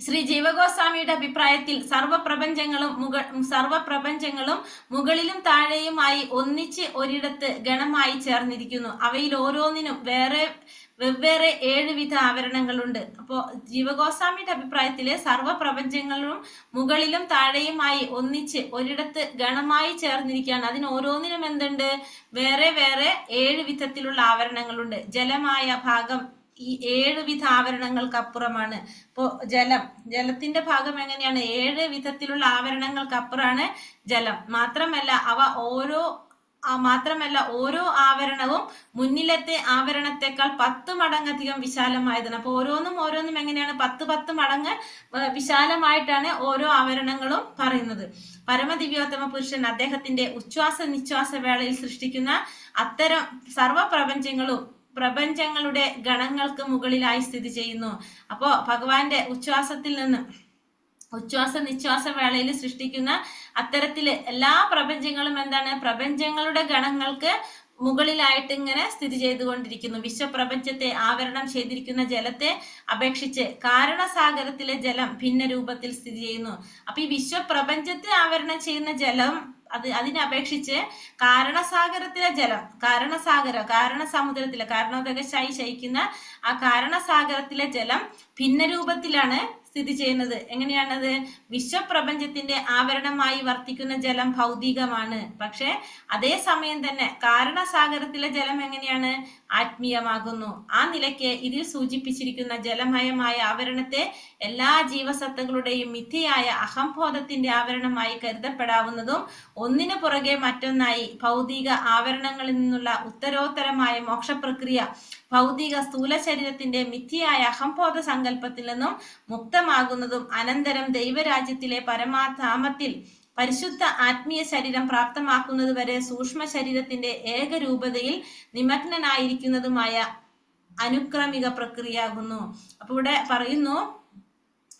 ശ്രീ ജീവഗോസ്വാമിയുടെ അഭിപ്രായത്തിൽ സർവപ്രപഞ്ചങ്ങളും മുകളിലും താഴെയുമായി ഒന്നിച്ച് ഒരിടത്ത് ഗണമായി ചേർന്നിരിക്കുന്നു. അവയിൽ ഓരോന്നിനും വെവ്വേറെ 7 വിധ ആവരണങ്ങളുണ്ട്. അപ്പോ ജീവഗോസ്വാമിയുടെ അഭിപ്രായത്തില് സർവപ്രപഞ്ചങ്ങളും മുകളിലും താഴെയുമായി ഒന്നിച്ച് ഒരിടത്ത് ഗണമായി ചേർന്നിരിക്കുകയാണ്. അതിന് ഓരോന്നിനും എന്തുണ്ട്? വേറെ 7 വിധത്തിലുള്ള ആവരണങ്ങളുണ്ട്. ജലമായ ഭാഗം ഈ 7 വിധ ആവരണങ്ങൾക്ക് അപ്പുറമാണ്. ഇപ്പോ ജലത്തിന്റെ ഭാഗം എങ്ങനെയാണ്? 7 വിധത്തിലുള്ള ആവരണങ്ങൾക്ക് അപ്പുറമാണ് ജലം. മാത്രമല്ല ഓരോ ആവരണവും മുന്നിലത്തെ ആവരണത്തെക്കാൾ 10 മടങ്ങധികം വിശാലമായതാണ്. അപ്പൊ ഓരോന്നും എങ്ങനെയാണ്? 10 മടങ്ങ് വിശാലമായിട്ടാണ് ഓരോ ആവരണങ്ങളും പറയുന്നത്. പരമദിവ്യോത്തമ പുരുഷൻ അദ്ദേഹത്തിന്റെ ഉച്ഛ്വാസ നിശ്വാസ വേളയിൽ സൃഷ്ടിക്കുന്ന അത്തരം പ്രപഞ്ചങ്ങളുടെ ഗണങ്ങൾക്ക് മുകളിലായി സ്ഥിതി ചെയ്യുന്നു. അപ്പോ ഭഗവാന്റെ ഉച്ഛ്വാസ നിശ്വാസ വേളയിൽ സൃഷ്ടിക്കുന്ന അത്തരത്തില് എല്ലാ പ്രപഞ്ചങ്ങളും എന്താണ്? പ്രപഞ്ചങ്ങളുടെ ഗണങ്ങൾക്ക് മുകളിലായിട്ട് ഇങ്ങനെ സ്ഥിതി ചെയ്തുകൊണ്ടിരിക്കുന്നു. വിശ്വപ്രപഞ്ചത്തെ ആവരണം ചെയ്തിരിക്കുന്ന ജലത്തെ അപേക്ഷിച്ച് കാരണസാഗരത്തിലെ ജലം ഭിന്ന രൂപത്തിൽ സ്ഥിതി ചെയ്യുന്നു. അപ്പൊ ഈ വിശ്വപ്രപഞ്ചത്തെ ആവരണം ചെയ്യുന്ന ജലം അതിനപേക്ഷിച്ച് കാരണസാഗരത്തിലെ ജലം, കാരണസമുദ്രത്തിലെ കാരണോദകശായി ശയിക്കുന്ന ആ കാരണസാഗരത്തിലെ ജലം ഭിന്ന രൂപത്തിലാണ് സ്ഥിതി ചെയ്യുന്നത്. എങ്ങനെയാണത്? വിശ്വപ്രപഞ്ചത്തിന്റെ ആവരണമായി വർത്തിക്കുന്ന ജലം ഭൗതികമാണ്. പക്ഷെ അതേസമയം തന്നെ കാരണസാഗരത്തിലെ ജലം എങ്ങനെയാണ്? ആത്മീയമാകുന്നു. ആ നിലയ്ക്ക് ഇതിൽ സൂചിപ്പിച്ചിരിക്കുന്ന ജലമയമായ ആവരണത്തെ എല്ലാ ജീവസത്തകളുടെയും മിഥ്യയായ അഹംബോധത്തിന്റെ ആവരണമായി കരുതപ്പെടാവുന്നതും ഒന്നിനു പുറകെ മറ്റൊന്നായി ഭൗതിക ആവരണങ്ങളിൽ നിന്നുള്ള ഉത്തരോത്തരമായ മോക്ഷപ്രക്രിയ ഭൗതിക സ്ഥൂല ശരീരത്തിന്റെ മിഥ്യയായ അഹംബോധ സങ്കല്പത്തിൽ നിന്നും മുക്തമാകുന്നതും അനന്തരം ദൈവരാജ്യത്തിലെ പരമാധാമത്തിൽ പരിശുദ്ധ ആത്മീയ ശരീരം പ്രാപ്തമാക്കുന്നത് വരെ സൂക്ഷ്മ ശരീരത്തിന്റെ ഏകരൂപതയിൽ നിമഗ്നനായിരിക്കുന്നതുമായ അനുക്രമിക പ്രക്രിയയാകുന്നു. അപ്പൊ ഇവിടെ പറയുന്നു,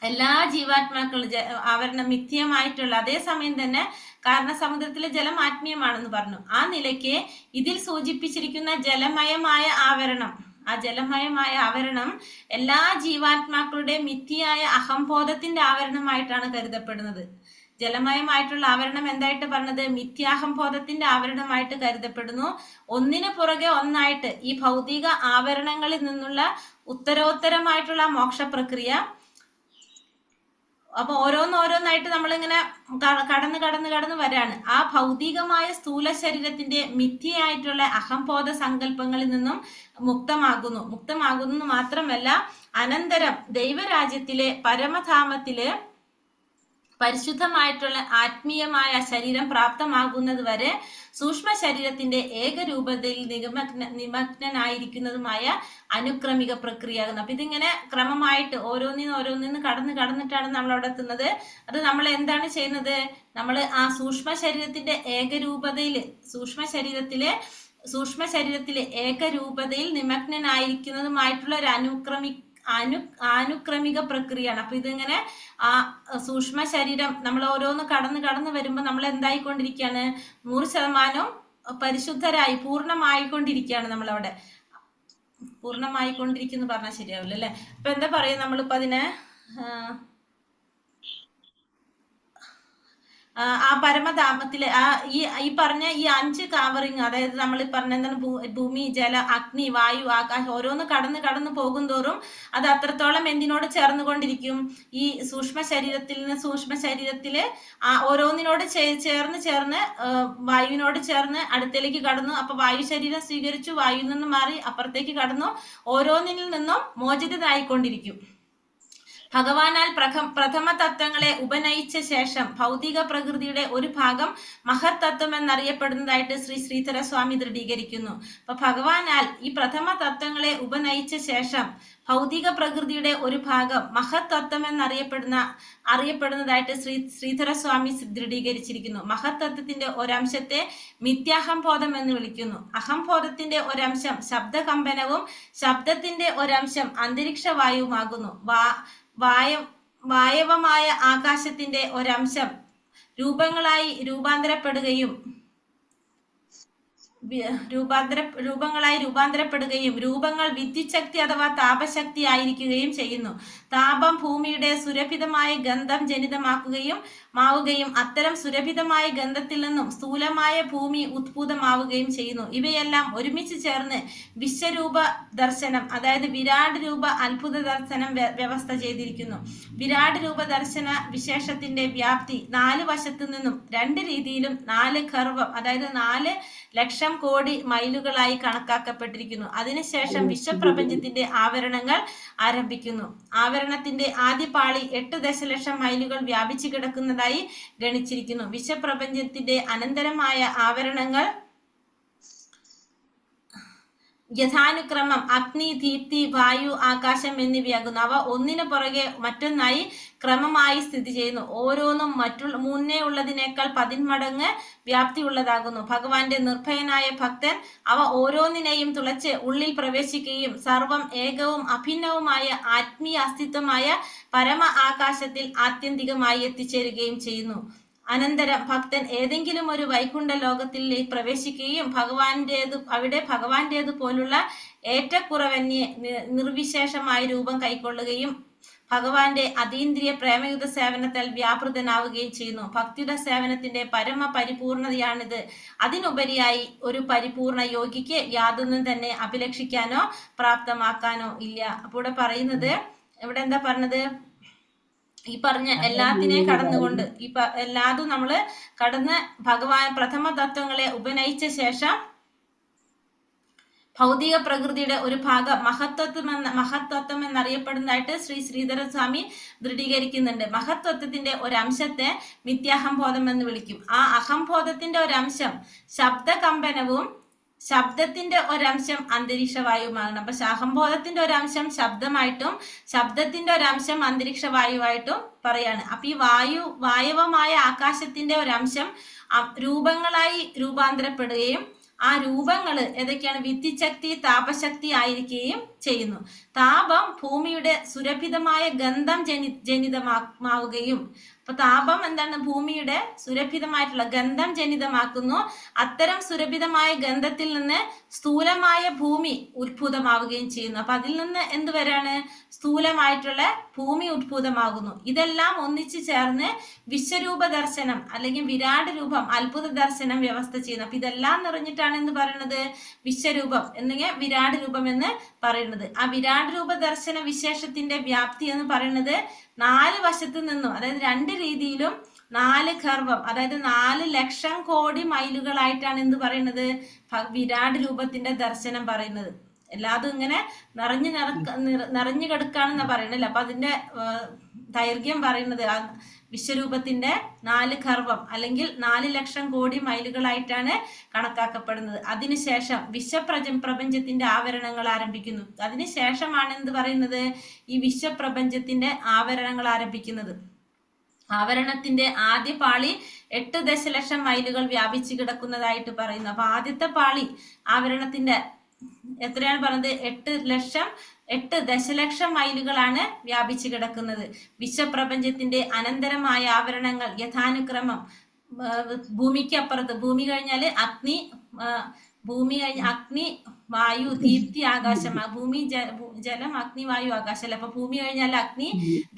എല്ലാ ജീവാത്മാക്കളും ആവരണം മിഥ്യമായിട്ടുള്ള, അതേസമയം തന്നെ കാരണസമുദ്രത്തിലെ ജലം ആത്മീയമാണെന്ന് പറഞ്ഞു. ആ നിലയ്ക്ക് ഇതിൽ സൂചിപ്പിച്ചിരിക്കുന്ന ജലമയമായ ആവരണം, ആ ജലമയമായ ആവരണം എല്ലാ ജീവാത്മാക്കളുടെ മിഥ്യയായ അഹംബോധത്തിന്റെ ആവരണമായിട്ടാണ് കരുതപ്പെടുന്നത്. ജലമയമായിട്ടുള്ള ആവരണം എന്തായിട്ട് പറഞ്ഞത്? മിഥ്യാഹംബോധത്തിന്റെ ആവരണമായിട്ട് കരുതപ്പെടുന്നു. ഒന്നിനു പുറകെ ഒന്നായിട്ട് ഈ ഭൗതിക ആവരണങ്ങളിൽ നിന്നുള്ള ഉത്തരോത്തരമായിട്ടുള്ള മോക്ഷ പ്രക്രിയ. അപ്പൊ ഓരോന്നോരോന്നായിട്ട് നമ്മളിങ്ങനെ കടന്ന് വരാണ്. ആ ഭൗതികമായ സ്ഥൂല ശരീരത്തിന്റെ മിഥ്യയായിട്ടുള്ള അഹംബോധ സങ്കല്പങ്ങളിൽ നിന്നും മുക്തമാകുന്നു മാത്രമല്ല, അനന്തരം ദൈവരാജ്യത്തിലെ പരമധാമത്തില് പരിശുദ്ധമായിട്ടുള്ള ആത്മീയമായ ശരീരം പ്രാപ്തമാകുന്നത് വരെ സൂക്ഷ്മ ശരീരത്തിന്റെ ഏകരൂപതയിൽ നിമഗ്നനായിരിക്കുന്നതുമായ അനുക്രമിക പ്രക്രിയയാകുന്നു. അപ്പൊ ഇതിങ്ങനെ ക്രമമായിട്ട് ഓരോന്നിന്ന് കടന്നിട്ടാണ് നമ്മൾ അവിടെ എത്തുന്നത്. അത് നമ്മൾ എന്താണ് ചെയ്യുന്നത്? നമ്മൾ ആ സൂക്ഷ്മ ശരീരത്തിന്റെ ഏകരൂപതയില് സൂക്ഷ്മ ശരീരത്തിലെ ഏകരൂപതയിൽ നിമഗ്നനായിരിക്കുന്നതുമായിട്ടുള്ള ഒരു അനുക്രമിക പ്രക്രിയയാണ്. അപ്പൊ ഇതിങ്ങനെ ആ സൂക്ഷ്മ ശരീരം നമ്മൾ ഓരോന്ന് കടന്ന് വരുമ്പോൾ നമ്മൾ എന്തായിക്കൊണ്ടിരിക്കുകയാണ്? 100% പരിശുദ്ധരായി പൂർണ്ണമായിക്കൊണ്ടിരിക്കുകയാണ്. നമ്മളവിടെ പൂർണ്ണമായിക്കൊണ്ടിരിക്കുന്നു പറഞ്ഞാൽ ശരിയാവില്ല അല്ലെ? അപ്പൊ എന്താ പറയാ, നമ്മളിപ്പോ അതിന് ആ പരമധാമത്തിലെ ഈ പറഞ്ഞ ഈ 5 കാവറിങ്, അതായത് നമ്മൾ പറഞ്ഞ എന്താണ്, ഭൂമി, ജല, അഗ്നി, വായു, ആകാശം, ഓരോന്ന് കടന്ന് പോകും തോറും അത് അത്രത്തോളം എന്തിനോട് ചേർന്നുകൊണ്ടിരിക്കും? ഈ സൂക്ഷ്മ ശരീരത്തില് ഓരോന്നിനോട് ചേർന്ന് വായുവിനോട് ചേർന്ന് അടുത്തേക്ക് കടന്നു. അപ്പൊ വായു ശരീരം സ്വീകരിച്ചു, വായുവിൽ നിന്നും മാറി അപ്പുറത്തേക്ക് കടന്നു, ഓരോന്നിൽ നിന്നും മോചിതനായിക്കൊണ്ടിരിക്കും. ഭഗവാനാൽ പ്രഥമ തത്വങ്ങളെ ഉപനയിച്ച ശേഷം ഭൗതിക പ്രകൃതിയുടെ ഒരു ഭാഗം മഹത് തത്വം എന്നറിയപ്പെടുന്നതായിട്ട് ശ്രീധര സ്വാമി ദൃഢീകരിക്കുന്നു. അപ്പൊ ഭഗവാനാൽ ഈ പ്രഥമ തത്വങ്ങളെ ഉപനയിച്ച ശേഷം ഭൗതിക പ്രകൃതിയുടെ ഒരു ഭാഗം മഹത് തത്വം അറിയപ്പെടുന്നതായിട്ട് ശ്രീധര സ്വാമി ദൃഢീകരിച്ചിരിക്കുന്നു. മഹത് തത്വത്തിന്റെ ഒരംശത്തെ മിഥ്യാഹംബോധം എന്ന് വിളിക്കുന്നു. അഹംബോധത്തിന്റെ ഒരംശം ശബ്ദകമ്പനവും ശബ്ദത്തിന്റെ ഒരംശം അന്തരീക്ഷ വായുവുമാകുന്നു. വായവമായ ആകാശത്തിന്റെ ഒരംശം രൂപങ്ങളായി രൂപാന്തരപ്പെടുകയും രൂപങ്ങൾ വിദ്യുച്ഛക്തി അഥവാ താപശക്തി ആയിരിക്കുകയും ചെയ്യുന്നു. താപം ഭൂമിയുടെ സുരഭിതമായ ഗന്ധം ജനിതമാവുകയും അത്തരം സുരഭിതമായ ഗന്ധത്തിൽ നിന്നും സ്ഥൂലമായ ഭൂമി ഉത്ഭൂതമാവുകയും ചെയ്യുന്നു. ഇവയെല്ലാം ഒരുമിച്ച് ചേർന്ന് വിശ്വരൂപ ദർശനം, അതായത് വിരാട് രൂപ അത്ഭുത ദർശനം വ്യവസ്ഥ ചെയ്തിരിക്കുന്നു. വിരാട് രൂപ ദർശന വിശേഷത്തിന്റെ വ്യാപ്തി 4 വശത്തു നിന്നും 2 രീതിയിലും 4 ഖർവം, അതായത് 4 ലക്ഷം കോടി മൈലുകളായി കണക്കാക്കപ്പെട്ടിരിക്കുന്നു. അതിനുശേഷം വിശ്വപ്രപഞ്ചത്തിന്റെ ആവരണങ്ങൾ ആരംഭിക്കുന്നു. ആവരണത്തിന്റെ ആദ്യ പാളി 8 ദശലക്ഷം മൈലുകൾ വ്യാപിച്ചു കിടക്കുന്നതായി ഗണിച്ചിരിക്കുന്നു. വിശ്വപ്രപഞ്ചത്തിന്റെ അനന്തരമായ ആവരണങ്ങൾ യഥാനുക്രമം അഗ്നി, ദീപ്തി, വായു, ആകാശം എന്നിവയാകുന്നു. അവ ഒന്നിനു പുറകെ മറ്റൊന്നായി ക്രമമായി സ്ഥിതി ചെയ്യുന്നു. ഓരോന്നും മുന്നേ ഉള്ളതിനേക്കാൾ 10 മടങ്ങ് വ്യാപ്തിയുള്ളതാകുന്നു. ഭഗവാന്റെ നിർഭയനായ ഭക്തൻ അവ ഓരോന്നിനെയും തുളച്ച് ഉള്ളിൽ പ്രവേശിക്കുകയും സർവം ഏകവും അഭിന്നവുമായ ആത്മീയ അസ്തിത്വമായ പരമ ആകാശത്തിൽ ആത്യന്തികമായി എത്തിച്ചേരുകയും ചെയ്യുന്നു. അനന്തരം ഭക്തൻ ഏതെങ്കിലും ഒരു വൈകുണ്ഠ ലോകത്തിലേക്ക് പ്രവേശിക്കുകയും അവിടെ ഭഗവാന്റേതു പോലുള്ള ഏറ്റക്കുറവന്യെ നിർവിശേഷമായ രൂപം കൈക്കൊള്ളുകയും ഭഗവാന്റെ അതീന്ദ്രിയ പ്രേമയുധ സേവനത്താൽ വ്യാപൃതനാവുകയും ചെയ്യുന്നു. ഭക്തിയുടെ സേവനത്തിന്റെ പരമ പരിപൂർണതയാണിത്. അതിനുപരിയായി ഒരു പരിപൂർണ യോഗിക്ക് യാതൊന്നും തന്നെ അഭിലഷിക്കാനോ പ്രാപ്തമാക്കാനോ ഇല്ല. അപ്പോൾ ഇവിടെ പറയുന്നത്, ഇവിടെ എന്താ പറഞ്ഞത്? ഈ പറഞ്ഞ എല്ലാത്തിനെയും കടന്നുകൊണ്ട് എല്ലാതും നമ്മള് കടന്ന് ഭഗവാൻ പ്രഥമ തത്വങ്ങളെ ഉപനയിച്ച ശേഷം ഭൗതിക പ്രകൃതിയുടെ ഒരു ഭാഗം മഹത്വത്വം എന്നറിയപ്പെടുന്നതായിട്ട് ശ്രീധര സ്വാമി ദൃഢീകരിക്കുന്നുണ്ട്. മഹത്വത്തിന്റെ ഒരംശത്തെ മിഥ്യാഹംബോധം എന്ന് വിളിക്കും. ആ അഹംബോധത്തിന്റെ ഒരംശം ശബ്ദകമ്പനവും ശബ്ദത്തിന്റെ ഒരംശം അന്തരീക്ഷ വായുവുമാണ്. അപ്പൊ അഹംബോധത്തിന്റെ ഒരംശം ശബ്ദമായിട്ടും ശബ്ദത്തിന്റെ ഒരംശം അന്തരീക്ഷ വായുവായിട്ടും പറയാണ്. അപ്പൊ ഈ വായവമായ ആകാശത്തിന്റെ ഒരംശം രൂപങ്ങളായി രൂപാന്തരപ്പെടുകയും ആ രൂപങ്ങൾ ഏതൊക്കെയാണ്? വിദ്യുച്ഛക്തി, താപശക്തി ആയിരിക്കുകയും ചെയ്യുന്നു. താപം ഭൂമിയുടെ സുരഭിതമായ ഗന്ധം ജനിതമാവുകയും, അപ്പൊ താപം എന്താണ്? ഭൂമിയുടെ സുരഭിതമായിട്ടുള്ള ഗന്ധം ജനിതമാക്കുന്നു. അത്തരം സുരഭിതമായ ഗന്ധത്തിൽ നിന്ന് സ്ഥൂലമായ ഭൂമി ഉത്ഭൂതമാവുകയും ചെയ്യുന്നു. അപ്പൊ അതിൽ നിന്ന് എന്ത് വരാണ്? സ്ഥൂലമായിട്ടുള്ള ഭൂമി ഉത്ഭൂതമാകുന്നു. ഇതെല്ലാം ഒന്നിച്ചു ചേർന്ന് വിശ്വരൂപ ദർശനം അല്ലെങ്കിൽ വിരാട് രൂപം, അത്ഭുത ദർശനം വ്യവസ്ഥ ചെയ്യുന്നു. അപ്പൊ ഇതെല്ലാം നിറഞ്ഞിട്ടാണ് എന്ന് പറയുന്നത് വിശ്വരൂപം അല്ലെങ്കിൽ വിരാട് രൂപം എന്ന് പറയുന്നത്. ആ വിരാട് രൂപ ദർശന വിശേഷത്തിന്റെ വ്യാപ്തി എന്ന് പറയുന്നത് 4 വശത്തു നിന്നും, അതായത് 2 രീതിയിലും 4 ഗർഭം, അതായത് 4 ലക്ഷം കോടി മൈലുകളായിട്ടാണ് എന്ത് പറയുന്നത്? വിരാട് രൂപത്തിന്റെ ദർശനം പറയുന്നത്. എല്ലാതും ഇങ്ങനെ നിറഞ്ഞു കിടക്കാണെന്നാ പറയണല്ലേ. അപ്പൊ അതിന്റെ ദൈർഘ്യം പറയുന്നത് ആ വിശ്വരൂപത്തിന്റെ 4 ഗർഭം അല്ലെങ്കിൽ 4 ലക്ഷം കോടി മൈലുകളായിട്ടാണ് കണക്കാക്കപ്പെടുന്നത്. അതിനുശേഷം വിശ്വപ്രപഞ്ചത്തിന്റെ ആവരണങ്ങൾ ആരംഭിക്കുന്നു. അതിനുശേഷമാണ് എന്ത് പറയുന്നത്? ഈ വിശ്വപ്രപഞ്ചത്തിന്റെ ആവരണങ്ങൾ ആരംഭിക്കുന്നത്. ആവരണത്തിന്റെ ആദ്യ പാളി 8 ദശലക്ഷം മൈലുകൾ വ്യാപിച്ചു കിടക്കുന്നതായിട്ട് പറയുന്നു. അപ്പൊ ആദ്യത്തെ പാളി ആവരണത്തിന്റെ എത്രയാണ് പറഞ്ഞത്? 8 ദശലക്ഷം മൈലുകളാണ് വ്യാപിച്ചു കിടക്കുന്നത്. വിശ്വപ്രപഞ്ചത്തിന്റെ അനന്തരമായ ആവരണങ്ങൾ യഥാനുക്രമം ഭൂമിക്ക് അപ്പുറത്ത്, ഭൂമി കഴിഞ്ഞാല് അഗ്നി, ഭൂമി കഴിഞ്ഞ അഗ്നി, വായു, ദീപ്തി, ആകാശം. ഭൂമി, ജലം, അഗ്നി, വായു, ആകാശം അല്ല. അപ്പൊ ഭൂമി കഴിഞ്ഞാൽ അഗ്നി,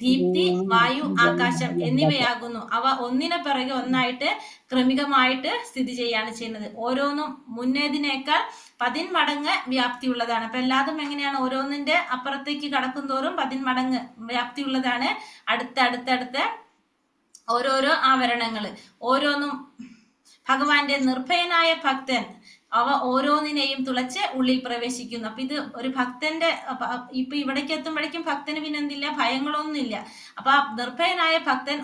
ദീപ്തി, വായു, ആകാശം എന്നിവയാകുന്നു. അവ ഒന്നിനെ പിറകെ ഒന്നായിട്ട് ക്രമികമായിട്ട് സ്ഥിതി ചെയ്യാണ് ചെയ്യുന്നത്. ഓരോന്നും മുന്നേതിനേക്കാൾ 10 മടങ്ങ് വ്യാപ്തിയുള്ളതാണ്. അപ്പൊ എല്ലാതും എങ്ങനെയാണ്? ഓരോന്നിന്റെ അപ്പുറത്തേക്ക് കടക്കും തോറും 10 മടങ്ങ് വ്യാപ്തിയുള്ളതാണ് അടുത്തടുത്തടുത്ത ഓരോരോ ആവരണങ്ങള്. ഓരോന്നും ഭഗവാന്റെ നിർഭയനായ ഭക്തൻ അവ ഓരോന്നിനെയും തുളച്ച് ഉള്ളിൽ പ്രവേശിക്കുന്നു. അപ്പൊ ഇത് ഒരു ഭക്തന്റെ, ഇപ്പൊ ഇവിടേക്ക് എത്തുമ്പോഴേക്കും ഭക്തന് പിന്നെ എന്തില്ല? ഭയങ്ങളൊന്നുമില്ല. അപ്പൊ ആ നിർഭയനായ ഭക്തൻ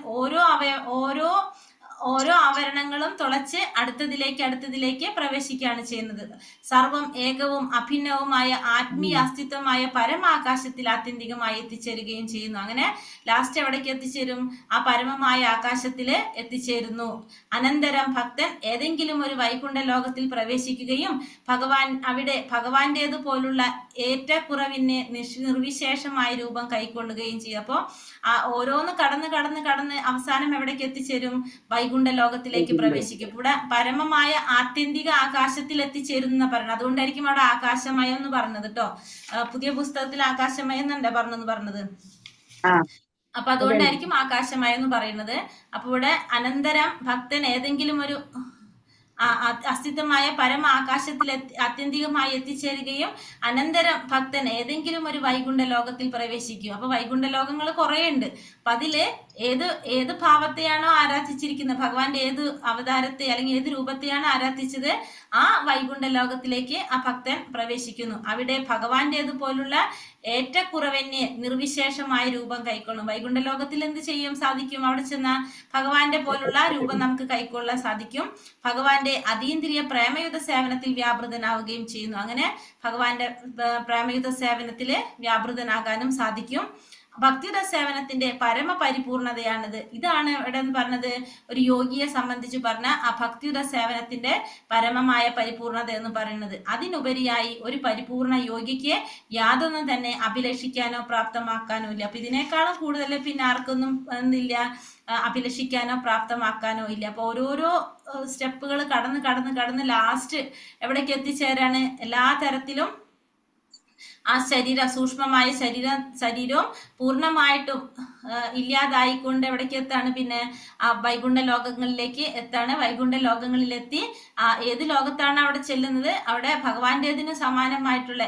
ഓരോ ആവരണങ്ങളും തുളച്ച് അടുത്തതിലേക്ക് പ്രവേശിക്കുകയാണ് ചെയ്യുന്നത്. സർവം ഏകവും അഭിന്നവുമായ ആത്മീയ അസ്തിത്വമായ പരമാകാശത്തിൽ ആത്യന്തികമായി എത്തിച്ചേരുകയും ചെയ്യുന്നു. അങ്ങനെ ലാസ്റ്റ് എവിടേക്ക് എത്തിച്ചേരും? ആ പരമമായ ആകാശത്തില് എത്തിച്ചേരുന്നു. അനന്തരം ഭക്തൻ ഏതെങ്കിലും ഒരു വൈകുണ്ഠ ലോകത്തിൽ പ്രവേശിക്കുകയും അവിടെ ഭഗവാന്റേത് പോലുള്ള ഏറ്റക്കുറവിനെ നിർവിശേഷമായ രൂപം കൈക്കൊള്ളുകയും ചെയ്യും. അപ്പോ ഓരോന്ന് കടന്ന് അവസാനം എവിടേക്ക് എത്തിച്ചേരും? വൈകുണ്ഠ ലോകത്തിലേക്ക് പ്രവേശിക്കും. ഇവിടെ പരമമായ ആത്യന്തിക ആകാശത്തിൽ എത്തിച്ചേരുന്ന പറയുന്നത്. അതുകൊണ്ടായിരിക്കും അവിടെ ആകാശമയം എന്ന് പറഞ്ഞത് കേട്ടോ. പുതിയ പുസ്തകത്തിൽ ആകാശമയം എന്നല്ലേ പറഞ്ഞത്. അപ്പൊ അതുകൊണ്ടായിരിക്കും ആകാശമയം എന്ന് പറയുന്നത്. അപ്പൊ ഇവിടെ അനന്തരം ഭക്തൻ ഏതെങ്കിലും ഒരു അസ്തിത്വമായ പരമ ആകാശത്തിൽ ആത്യന്തികമായി എത്തിച്ചേരുകയും അനന്തരം ഭക്തൻ ഏതെങ്കിലും ഒരു വൈകുണ്ഠ ലോകത്തിൽ പ്രവേശിക്കും. അപ്പൊ വൈകുണ്ഠ ലോകങ്ങൾ കുറെ ഉണ്ട്. അപ്പൊ അതില് ഏത് ഭാവത്തെയാണോ ആരാധിച്ചിരിക്കുന്നത്, ഭഗവാന്റെ ഏത് അവതാരത്തെ അല്ലെങ്കിൽ ഏത് രൂപത്തെയാണോ ആരാധിച്ചത്, ആ വൈകുണ്ഠ ലോകത്തിലേക്ക് ആ ഭക്തൻ പ്രവേശിക്കുന്നു. അവിടെ ഭഗവാന്റേത് പോലുള്ള ഏറ്റക്കുറവന്യെ നിർവിശേഷമായ രൂപം കൈക്കൊള്ളും. വൈകുണ്ഠ ലോകത്തിൽ എന്ത് ചെയ്യും സാധിക്കും? അവിടെ ചെന്ന ഭഗവാന്റെ പോലുള്ള രൂപം നമുക്ക് കൈക്കൊള്ളാൻ സാധിക്കും. ഭഗവാന്റെ അതീന്ദ്രിയ പ്രേമയുധ സേവനത്തിൽ വ്യാപൃതനാവുകയും ചെയ്യുന്നു. അങ്ങനെ ഭഗവാന്റെ പ്രേമയുധ സേവനത്തില് വ്യാപൃതനാകാനും സാധിക്കും. ഭക്തിയുധ സേവനത്തിന്റെ പരമപരിപൂർണതയാണിത്. ഇതാണ് ഇവിടെ പറഞ്ഞത്, ഒരു യോഗിയെ സംബന്ധിച്ച് പറഞ്ഞ ആ ഭക്തിയുധ സേവനത്തിന്റെ പരമമായ പരിപൂർണത എന്ന് പറയുന്നത്. അതിനുപരിയായി ഒരു പരിപൂർണ യോഗിക്ക് യാതൊന്നും തന്നെ അഭിലഷിക്കാനോ പ്രാപ്തമാക്കാനോ ഇല്ല. അപ്പൊ ഇതിനേക്കാളും കൂടുതൽ പിന്നെ ആർക്കൊന്നും എന്തില്ല, അഭിലഷിക്കാനോ പ്രാപ്തമാക്കാനോ ഇല്ല. അപ്പൊ ഓരോരോ സ്റ്റെപ്പുകൾ കടന്ന് ലാസ്റ്റ് എവിടേക്ക് എത്തിച്ചേരാണ്? എല്ലാ തരത്തിലും ആ സൂക്ഷ്മമായ ശരീരവും പൂർണ്ണമായിട്ടും ഇല്ലാതായിക്കൊണ്ട് എവിടേക്ക് എത്താണ്? പിന്നെ ആ വൈകുണ്ഠ ലോകങ്ങളിലേക്ക് എത്താണ്. വൈകുണ്ഠ ലോകങ്ങളിലെത്തി ഏത് ലോകത്താണ് അവിടെ ചെല്ലുന്നത്? അവിടെ ഭഗവാന്റേതിന് സമാനമായിട്ടുള്ള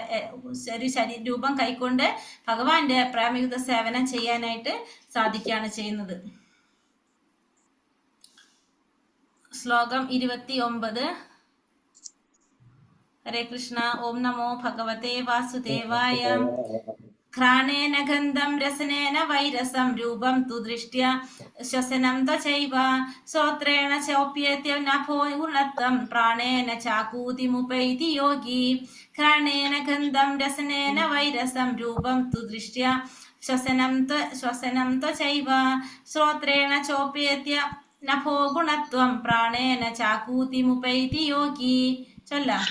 രൂപം കൈക്കൊണ്ട് ഭഗവാന്റെ പ്രേമയുധ സേവനം ചെയ്യാനായിട്ട് സാധിക്കുകയാണ് ചെയ്യുന്നത്. ശ്ലോകം 29. ഹരേ കൃഷ്ണ. ഓം നമോ ഭഗവതേ വാസുദേവായ. ഘ്രാണേന ഗന്ധം രസനേന വൈരസം രൂപം തു ദൃഷ്ട്യാ ശ്വസനം ത്വചൈവ ശ്രോത്രേണ ചോപ്യേത്യ നഭോ ഗുണത്വം പ്രാണേന ചാകൂതിമുപൈതി യോഗി. ഘ്രാണേന ഗന്ധം രസനേന വൈരസം രൂപം തു ദൃഷ്ട്യാ ശ്വസനം ത്വചൈവ ശ്രോത്രേണ ചോപ്യേത്യ നഭോ ഗുണത്വം പ്രാണേന ചാകൂതിമുപൈതി യോഗി. ചൊല്ലാം.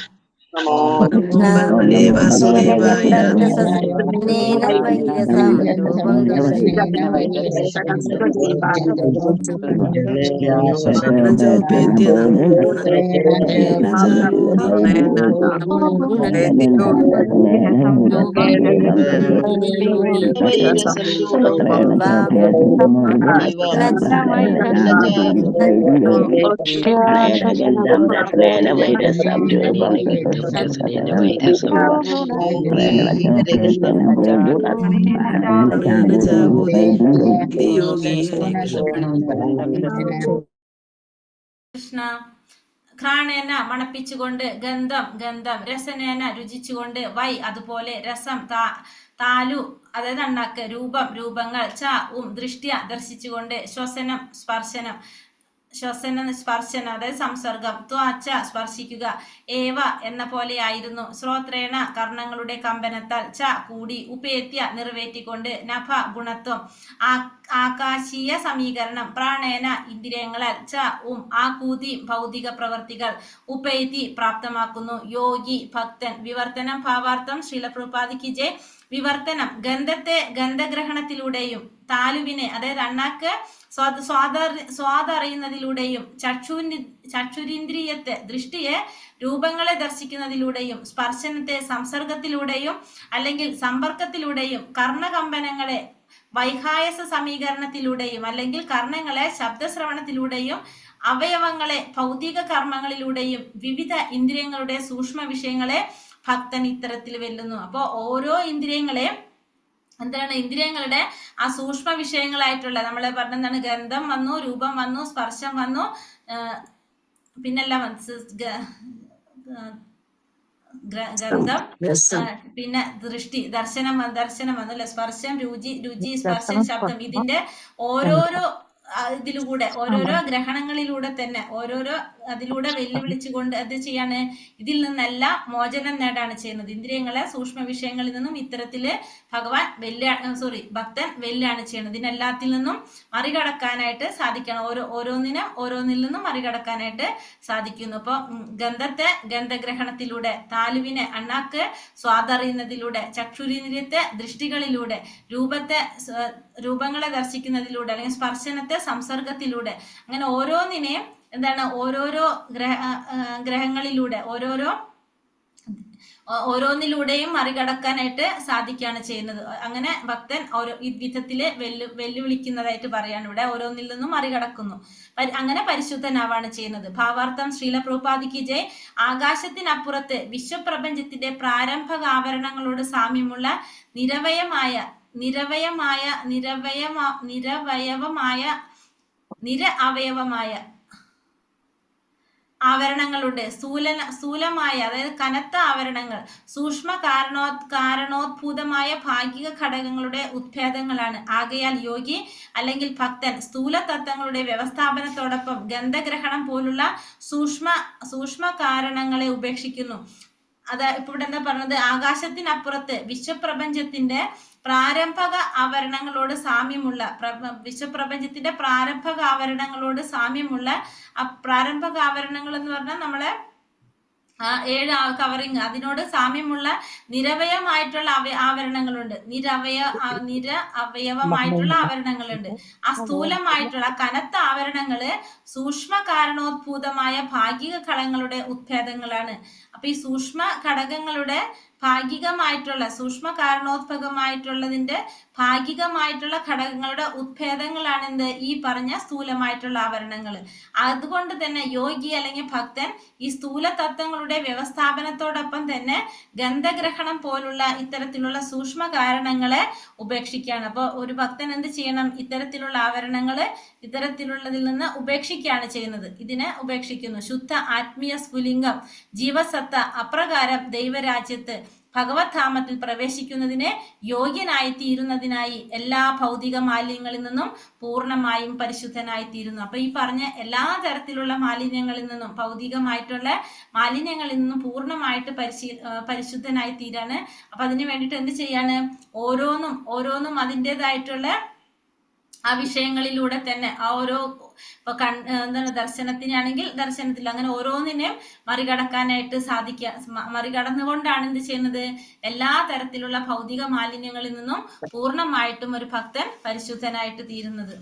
കൃഷ്ണ ഘ്രാണേന മണപ്പിച്ചുകൊണ്ട്, ഗന്ധം ഗന്ധം, രസനേന രുചിച്ചുകൊണ്ട്, വൈ അതുപോലെ, രസം താലു അതായത് അണ്ണാക്ക്, രൂപം രൂപങ്ങൾ, ച ദൃഷ്ട്യ ദർശിച്ചുകൊണ്ട്, ശ്വസനം സ്പർശനം സ്പർശനം അതായത് സംസർഗം, ത്വാച്ച സ്പർശിക്കുക, ഏവ എന്ന പോലെ ആയിരുന്നു, ശ്രോത്രേണ കർണങ്ങളുടെ കമ്പനത്താൽ, ച കൂടി, ഉപേത്യ നിറവേറ്റിക്കൊണ്ട്, നഭ ഗുണത്വം, ആകാശീയ സമീകരണം, പ്രാണേന ഇന്ദ്രിയങ്ങളാൽ, ച ആകൂതി ഭൗതിക പ്രവർത്തികൾ, ഉപേതി പ്രാപ്തമാക്കുന്നു, യോഗി ഭക്തൻ. വിവർത്തനം ഭാവാർത്ഥം ശ്രീലപ്രഭുപാദിക്ക് ജയ്. വിവർത്തനം ഗന്ധത്തെ ഗന്ധഗ്രഹണത്തിലൂടെയും, താലുവിനെ അതായത് അണ്ണാക്ക് സ്വാദറിയുന്നതിലൂടെയും, ചക്ഷുരിന്ദ്രിയത്തെ ദൃഷ്ടിയെ രൂപങ്ങളെ ദർശിക്കുന്നതിലൂടെയും, സ്പർശനത്തെ സംസർഗത്തിലൂടെയും അല്ലെങ്കിൽ സമ്പർക്കത്തിലൂടെയും, കർണകമ്പനങ്ങളെ വൈഹായസ സമീകരണത്തിലൂടെയും അല്ലെങ്കിൽ കർണങ്ങളെ ശബ്ദശ്രവണത്തിലൂടെയും, അവയവങ്ങളെ ഭൗതിക കർമ്മങ്ങളിലൂടെയും, വിവിധ ഇന്ദ്രിയങ്ങളുടെ സൂക്ഷ്മ വിഷയങ്ങളെ ഭക്തൻ ഇത്തരത്തിൽ വെല്ലുന്നു. അപ്പോൾ ഓരോ ഇന്ദ്രിയങ്ങളെയും എന്താണ്, ഇന്ദ്രിയങ്ങളുടെ ആ സൂക്ഷ്മ വിഷയങ്ങളായിട്ടുള്ള നമ്മൾ പറഞ്ഞെന്താണ്, ഗന്ധം വന്നു, രൂപം വന്നു, സ്പർശം വന്നു, പിന്നെല്ലാം ഗന്ധം, പിന്നെ ദൃഷ്ടി ദർശനം വന്നു അല്ലെ, സ്പർശം രുചി സ്പർശം ശബ്ദം. ഇതിന്റെ ഓരോരോ ഇതിലൂടെ ഓരോരോ ഗ്രഹണങ്ങളിലൂടെ തന്നെ ഓരോരോ അതിലൂടെ വെല്ലുവിളിച്ചുകൊണ്ട് അത് ചെയ്യാണ്, ഇതിൽ നിന്നെല്ലാം മോചനം നേടാണ് ചെയ്യുന്നത്. ഇന്ദ്രിയങ്ങളെ സൂക്ഷ്മ വിഷയങ്ങളിൽ നിന്നും ഇത്തരത്തില് ഭഗവാൻ ഭക്തൻ വെല്ലാണ് ചെയ്യുന്നത്. ഇതിനെല്ലാത്തിൽ നിന്നും മറികടക്കാനായിട്ട് സാധിക്കണം. ഓരോന്നിൽ നിന്നും മറികടക്കാനായിട്ട് സാധിക്കുന്നു. അപ്പൊ ഗന്ധത്തെ ഗന്ധഗ്രഹണത്തിലൂടെ, താലുവിനെ അണ്ണാക്ക് സ്വാദറിയുന്നതിലൂടെ, ചക്ഷുരീന്ദ്രിയത്തെ ദൃഷ്ടികളിലൂടെ, രൂപങ്ങളെ ദർശിക്കുന്നതിലൂടെ അല്ലെങ്കിൽ സ്പർശനത്തെ സംസർഗത്തിലൂടെ, അങ്ങനെ ഓരോന്നിനെയും എന്താണ് ഓരോരോ ഗ്രഹങ്ങളിലൂടെ ഓരോന്നിലൂടെയും മറികടക്കാനായിട്ട് സാധിക്കുകയാണ് ചെയ്യുന്നത്. അങ്ങനെ ഭക്തൻ ഓരോ ഈ വിധത്തില് വെല്ലുവിളിക്കുന്നതായിട്ട് പറയാണ് ഇവിടെ. ഓരോന്നിൽ നിന്നും മറികടക്കുന്നു, അങ്ങനെ പരിശുദ്ധനാവാണ് ചെയ്യുന്നത്. ഭാവാർത്ഥം ശ്രീലപ്രഭുപാദിക്ക് ജയ്. ആകാശത്തിനപ്പുറത്ത് വിശ്വപ്രപഞ്ചത്തിന്റെ പ്രാരംഭക ആവരണങ്ങളോട് സാമ്യമുള്ള നിരവയവമായ ആവരണങ്ങളുടെ സ്ഥൂലമായ അതായത് കനത്ത ആവരണങ്ങൾ സൂക്ഷ്മ കാരണോദ്ഭൂതമായ ഭാഗിക ഘടകങ്ങളുടെ ഉത്ഭേദങ്ങളാണ്. ആകയാൽ യോഗി അല്ലെങ്കിൽ ഭക്തൻ സ്ഥൂല തത്വങ്ങളുടെ വ്യവസ്ഥാപനത്തോടൊപ്പം ഗന്ധഗ്രഹണം പോലുള്ള സൂക്ഷ്മ കാരണങ്ങളെ ഉപേക്ഷിക്കുന്നു. ഇപ്പൊ ഇവിടെ എന്താ പറഞ്ഞത്, ആകാശത്തിനപ്പുറത്ത് വിശ്വപ്രപഞ്ചത്തിന്റെ പ്രാരംഭക ആവരണങ്ങളോട് സാമ്യമുള്ള വിശ്വപ്രപഞ്ചത്തിന്റെ പ്രാരംഭക ആവരണങ്ങളോട് സാമ്യമുള്ള പ്രാരംഭക ആവരണങ്ങൾ എന്ന് പറഞ്ഞാൽ നമ്മളെ 7 കവറിങ്, അതിനോട് സാമ്യമുള്ള നിരവയമായിട്ടുള്ള ആവരണങ്ങളുണ്ട്, അവയവമായിട്ടുള്ള ആവരണങ്ങളുണ്ട്. ആ സ്ഥൂലമായിട്ടുള്ള കനത്ത ആവരണങ്ങള് സൂക്ഷ്മ കാരണോദ്ഭൂതമായ ഭാഗിക ഘടകങ്ങളുടെ ഉത്ഭേദങ്ങളാണ്. അപ്പൊ ഈ സൂക്ഷ്മ ഘടകങ്ങളുടെ ഭാഗികമായിട്ടുള്ള സൂക്ഷ്മ കാരണോദ്ഭകമായിട്ടുള്ളതിന്റെ ഭാഗികമായിട്ടുള്ള ഘടകങ്ങളുടെ ഉത്ഭേദങ്ങളാണ് എന്ത്, ഈ പറഞ്ഞ സ്ഥൂലമായിട്ടുള്ള ആവരണങ്ങൾ. അതുകൊണ്ട് തന്നെ യോഗി അല്ലെങ്കിൽ ഭക്തൻ ഈ സ്ഥൂല തത്വങ്ങളുടെ വ്യവസ്ഥാപനത്തോടൊപ്പം തന്നെ ഗന്ധഗ്രഹണം പോലുള്ള ഇത്തരത്തിലുള്ള സൂക്ഷ്മ കാരണങ്ങളെ ഉപേക്ഷിക്കുകയാണ്. അപ്പൊ ഒരു ഭക്തൻ എന്ത് ചെയ്യണം, ഇത്തരത്തിലുള്ള ആവരണങ്ങള് ഇത്തരത്തിലുള്ളതിൽ നിന്ന് ഉപേക്ഷിക്കുകയാണ് ചെയ്യുന്നത്. ഇതിനെ ഉപേക്ഷിക്കുന്നു. ശുദ്ധ ആത്മീയ സ്ഫുലിംഗം ജീവസത്ത അപ്രകാരം ദൈവരാജ്യത്ത് ഭഗവത് ധാമത്തിൽ പ്രവേശിക്കുന്നതിനെ യോഗ്യനായി തീരുന്നതിനായി എല്ലാ ഭൗതിക മാലിന്യങ്ങളിൽ നിന്നും പൂർണ്ണമായും പരിശുദ്ധനായി തീരുന്നു. അപ്പൊ ഈ പറഞ്ഞ എല്ലാ തരത്തിലുള്ള മാലിന്യങ്ങളിൽ നിന്നും ഭൗതികമായിട്ടുള്ള മാലിന്യങ്ങളിൽ നിന്നും പൂർണ്ണമായിട്ട് പരിശുദ്ധനായി തീരാണ്. അപ്പൊ അതിന് വേണ്ടിയിട്ട് എന്ത് ചെയ്യാണ്, ഓരോന്നും അതിൻ്റെതായിട്ടുള്ള ആ വിഷയങ്ങളിലൂടെ തന്നെ ആ ഓരോ ഇപ്പൊ എന്താണ് ദർശനത്തിനാണെങ്കിൽ ദർശനത്തിൽ അങ്ങനെ ഓരോന്നിനെയും മറികടക്കാനായിട്ട് മറികടന്നുകൊണ്ടാണ് എന്ത് ചെയ്യുന്നത്, എല്ലാ തരത്തിലുള്ള ഭൗതിക മാലിന്യങ്ങളിൽ നിന്നും പൂർണ്ണമായിട്ടും ഒരു ഭക്തൻ പരിശുദ്ധനായിട്ട് തീരുന്നത്.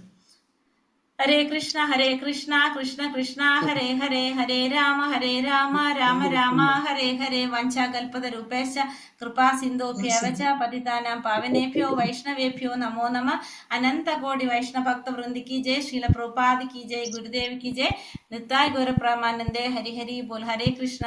ഹരേ കൃഷ്ണ കൃഷ്ണ കൃഷ്ണ ഹരേ ഹരേ, ഹരേ രാമ രാമ രാമ ഹരേ ഹരേ. വഞ്ചാകൽപത രൂപേശ കൃപാ സിന്ധോഭ്യവച പതിതാനാം പാവനേഭ്യോ വൈഷ്ണവേഭ്യോ നമോ നമ. അനന്ത കോടി വൈഷ്ണവ ഭക്ത വൃന്ദി കി ജയ്, ശീല പ്രഭുപാദ് കി ജയ്, ഗുരുദേവ് കി ജയ്, നിത്തായ് ഗൗര പ്രമാനന്ദേ. ഹരി ഹരി ബോൽ. ഹരേ കൃഷ്ണ.